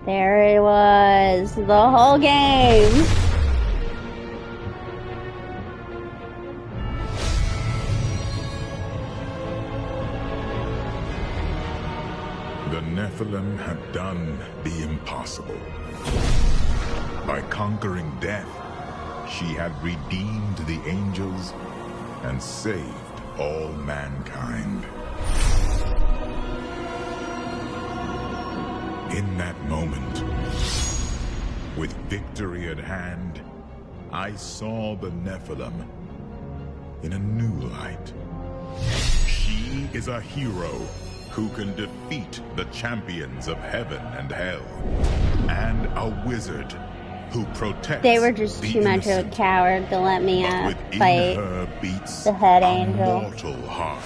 There it was, the whole game. The Nephilim had done the impossible. By conquering death, she had redeemed the angels and saved all mankind. In that moment, with victory at hand, I saw the Nephilim in a new light. She is a hero who can defeat the champions of heaven and hell, and a wizard who protects They were just the too much of a innocent. coward to let me Within fight her beats the head a angel. mortal heart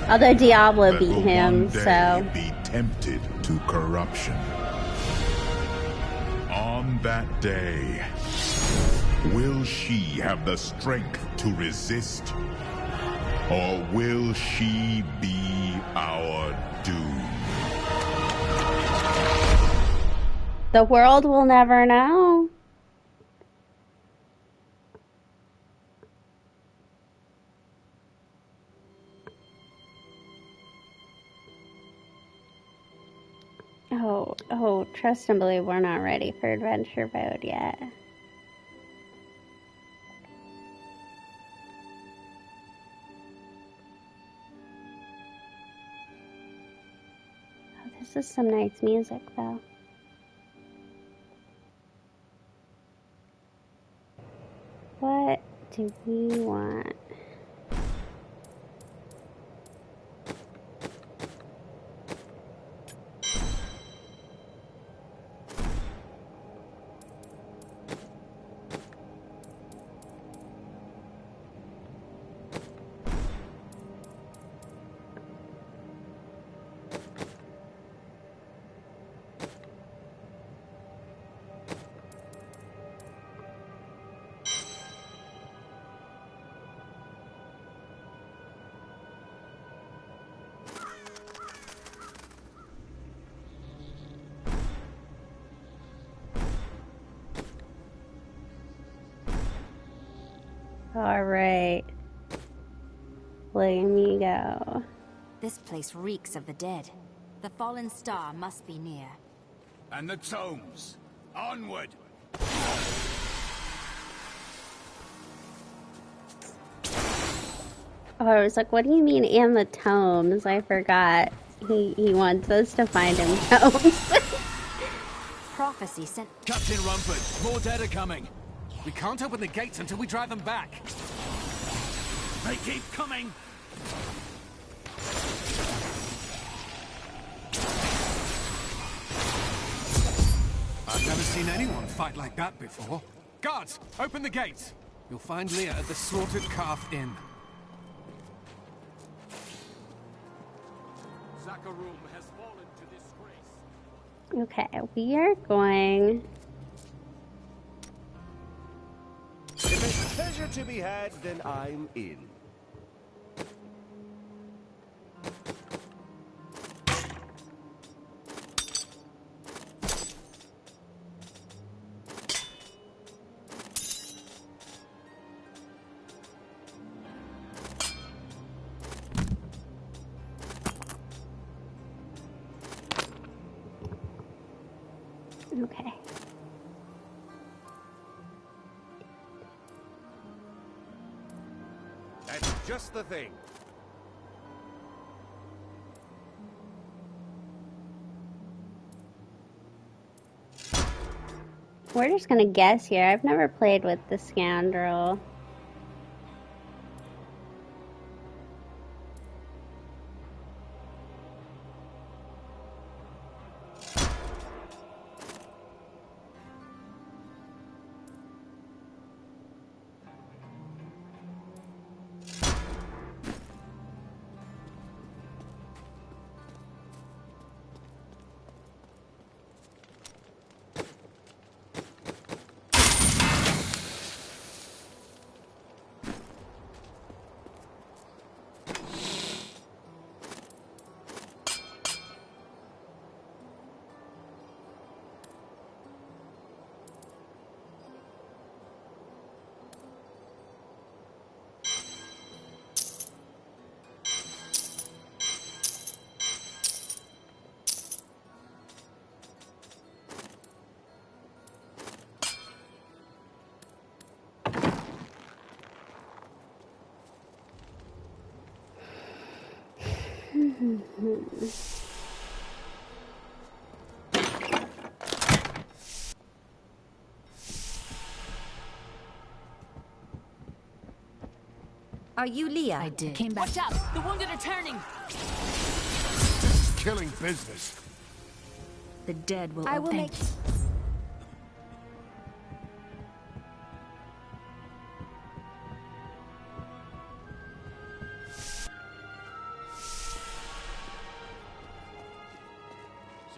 Although Diablo that beat will him, one day so be tempted to corruption. On that day, will she have the strength to resist? Or will she be our doom? the world will never know. Oh, trust and believe we're not ready for adventure mode yet. Oh, this is some nice music, though. What do we want? All right. Let me go. This place reeks of the dead. The fallen star must be near. And the tomes. Onward! Oh, I was like, what do you mean, and the tomes? I forgot. He wants us to find him tomes. Prophecy sent... Captain Rumford, more dead are coming. We can't open the gates until we drive them back. They keep coming! I've never seen anyone fight like that before. Guards, open the gates! You'll find Leah at the Slaughtered Calf Inn. Zakharum has fallen to disgrace. Okay, we are going... If there's pleasure to be had, then I'm in. Okay. That's just the thing. We're just gonna guess here. I've never played with the Scoundrel. Are you Leah? I did. Came back. Watch out! The wounded are turning! This is killing business. The dead will I will obey. make...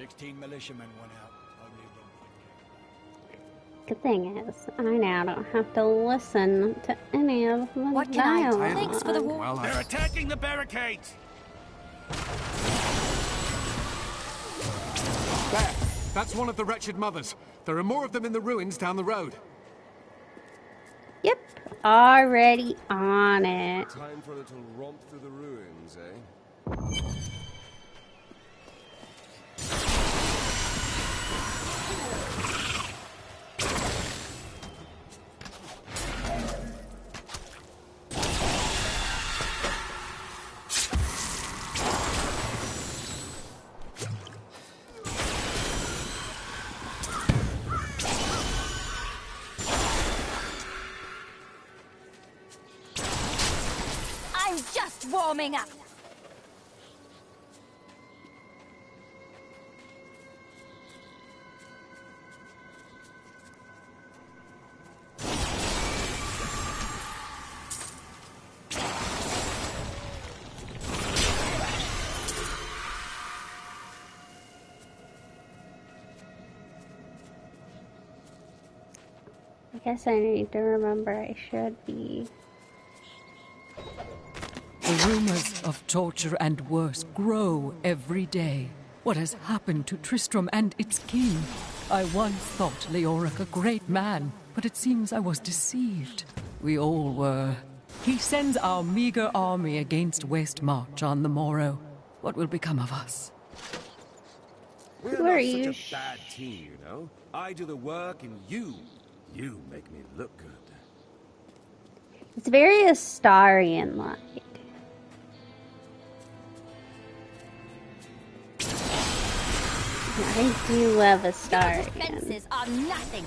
16 militiamen went out. Only Good thing is, I now don't have to listen to any of the What can I do? dialogue. Thanks for the war. Well, they're attacking the barricades! There! That's one of the wretched mothers. There are more of them in the ruins down the road. Yep, already on it. Time for a little romp through the ruins, eh? I'm just warming up. I guess I need to remember I should be. The rumors of torture and worse grow every day. What has happened to Tristram and its king? I once thought Leoric a great man, but it seems I was deceived. We all were. He sends our meager army against Westmarch on the morrow. What will become of us? We're Who are not you? such a bad team, you know. I do the work and you make me look good. It's very Astarian-like. I do love Astarian. Defenses are nothing.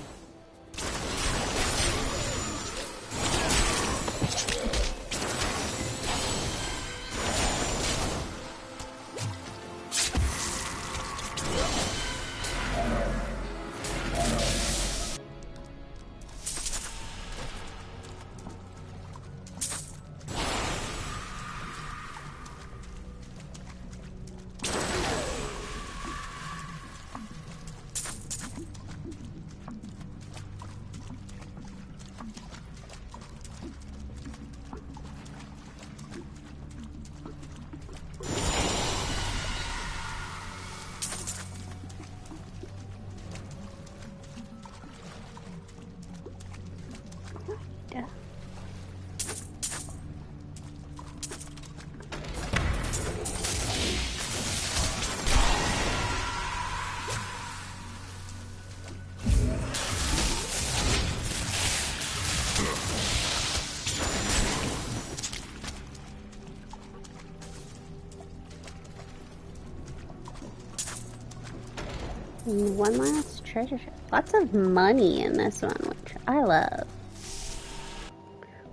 And one last treasure chest. Lots of money in this one, which I love.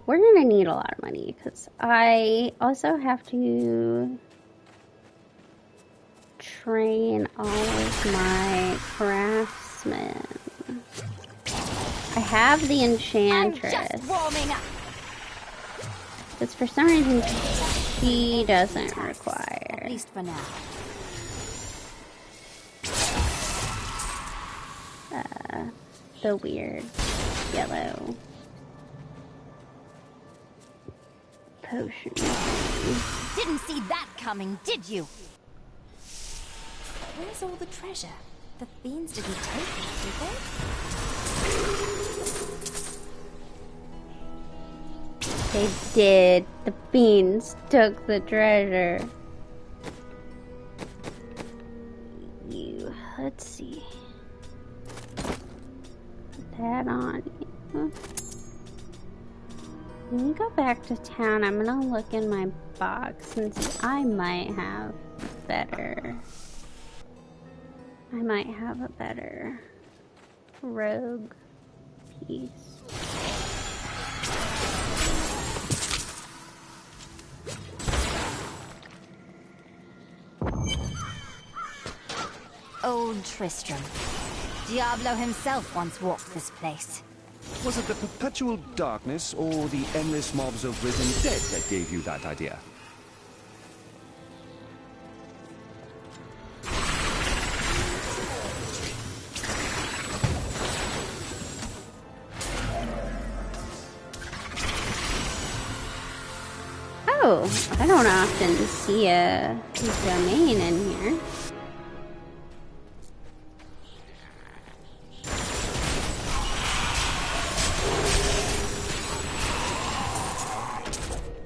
We're gonna need a lot of money because I also have to train all of my craftsmen. I have the enchantress. I'm just warming up. Because for some reason she doesn't require. At least for now. The weird yellow potion. Didn't see that coming, did you? Where's all the treasure? The fiends didn't take it, did they? They did. The fiends took the treasure. Let's see. Put that on you. When we go back to town, I'm gonna look in my box and see. I might have better. I might have a better rogue piece. Old Tristram. Diablo himself once walked this place. Was it the perpetual darkness or the endless mobs of risen dead that gave you that idea? Oh, I don't often see a domain in here.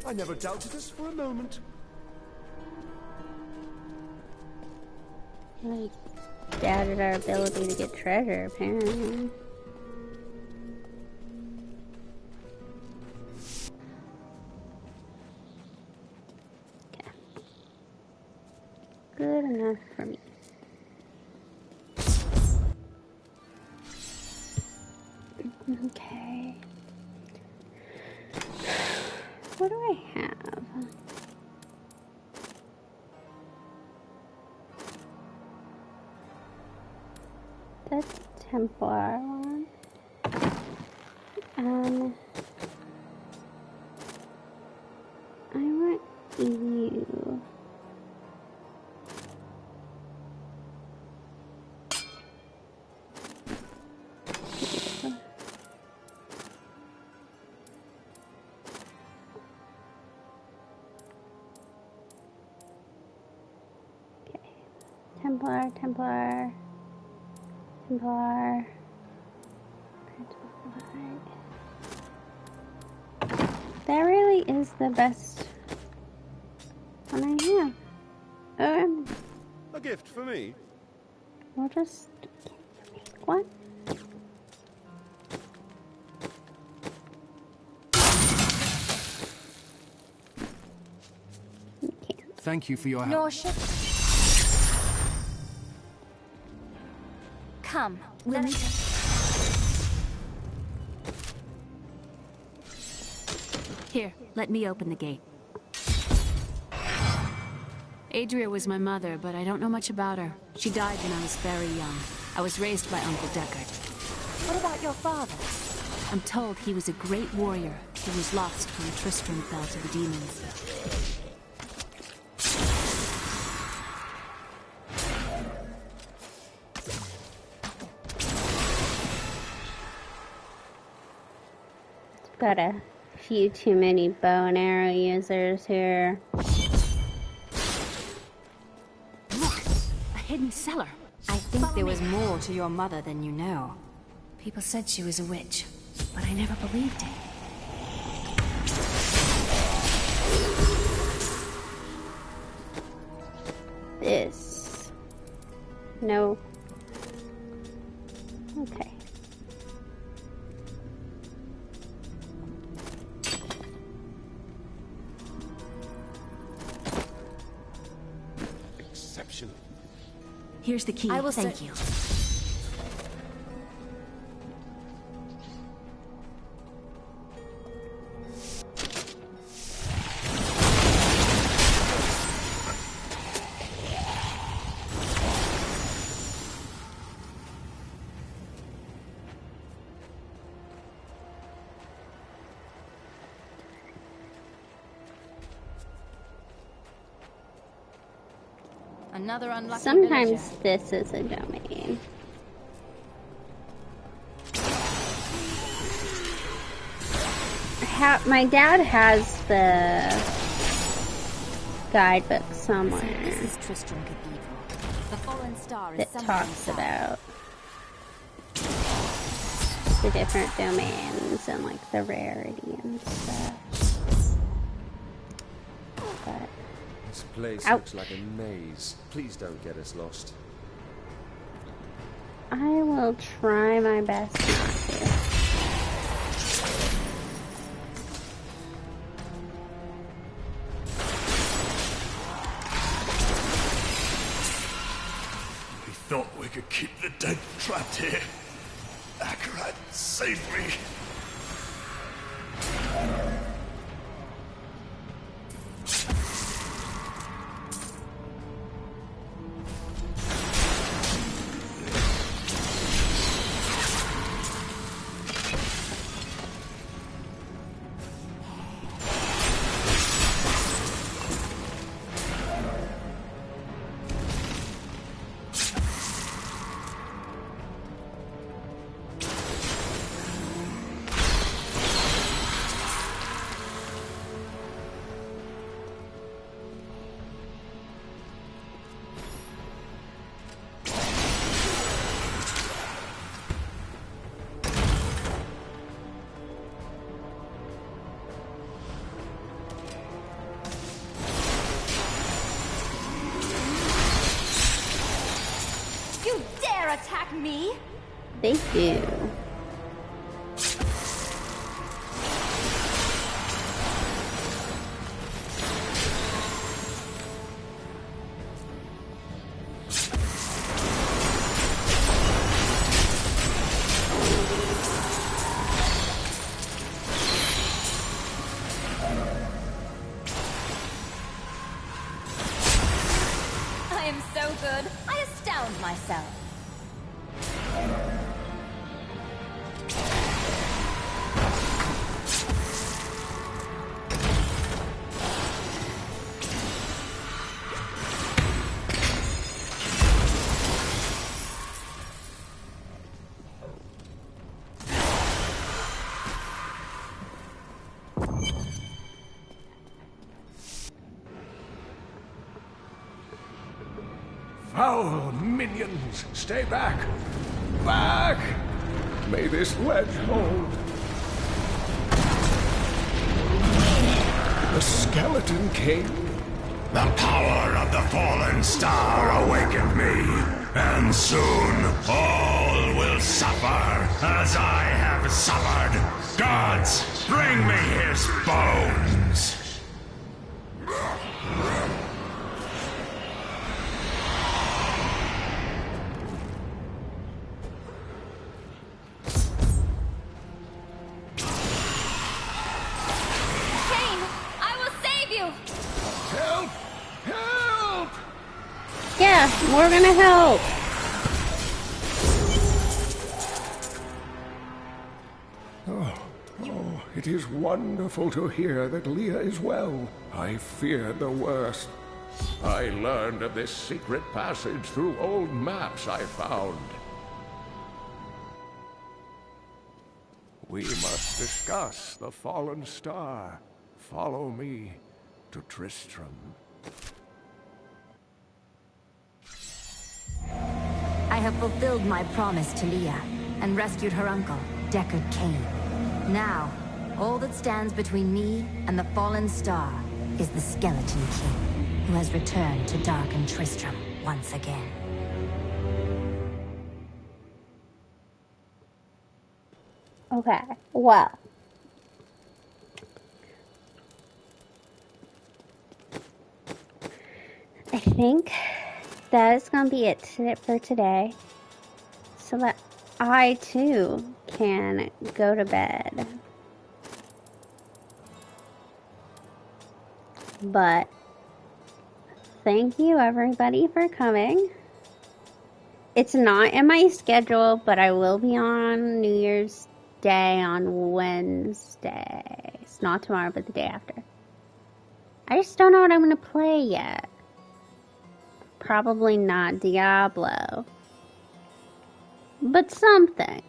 I never doubted this for a moment. Like, doubted our ability to get treasure, apparently. Okay. Good enough for me. Okay. What do I have? That's Templar one. I want you. Templar, Templar, Templar, that really is the best one I have. A gift for me? We'll just make one. Thank you for your help. Nor ship. Come, we'll meet. Here, let me open the gate. Adria was my mother, but I don't know much about her. She died when I was very young. I was raised by Uncle Deckard. What about your father? I'm told he was a great warrior who was lost when Tristram fell to the demons. Got a few too many bow and arrow users here. Look! A hidden cellar! I think there was more to your mother than you know. People said she was a witch, but I never believed it. This. No. Okay. Exceptional. Here's the key. I will Thank you. Another unlucky Sometimes villager. this is a domain. My dad has the guidebook somewhere This is Tristram Cathedral. The fallen star is that somewhere talks inside. about the different domains and like the rarity and stuff. But This place Ouch. looks like a maze. Please don't get us lost. I will try my best not to. We thought we could keep the dead trapped here. Akarat, save me. attack me? They do. I am so good, I astound myself. Foul minions, stay back! Back! May this wedge hold. The Skeleton King? The power of the fallen star awakened me, and soon all will suffer as I have suffered. Gods, bring me his bones! Cain, I will save you! Help! Help! Yeah, we're gonna help. Oh, it is wonderful to hear that Leah is well. I feared the worst. I learned of this secret passage through old maps I found. We must discuss the fallen star. Follow me to Tristram. I have fulfilled my promise to Leah and rescued her uncle, Deckard Cain. Now, all that stands between me and the fallen star is the Skeleton King, who has returned to darken Tristram once again. Okay, well. I think that is going to be it for today. So that I too can go to bed. But thank you everybody for coming. It's not in my schedule, but I will be on New Year's Day on Wednesday. It's not tomorrow, but the day after. I just don't know what I'm going to play yet. Probably not Diablo. But something.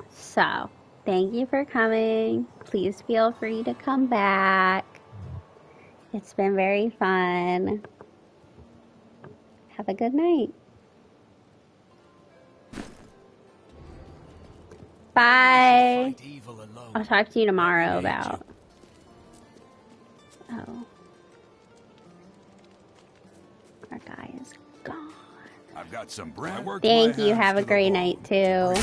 So, thank you for coming. Please feel free to come back. It's been very fun. Have a good night. Bye. I'll talk to you tomorrow about... Oh. Our guy is gone. I've got some brand work. Thank you. Have a great night, too.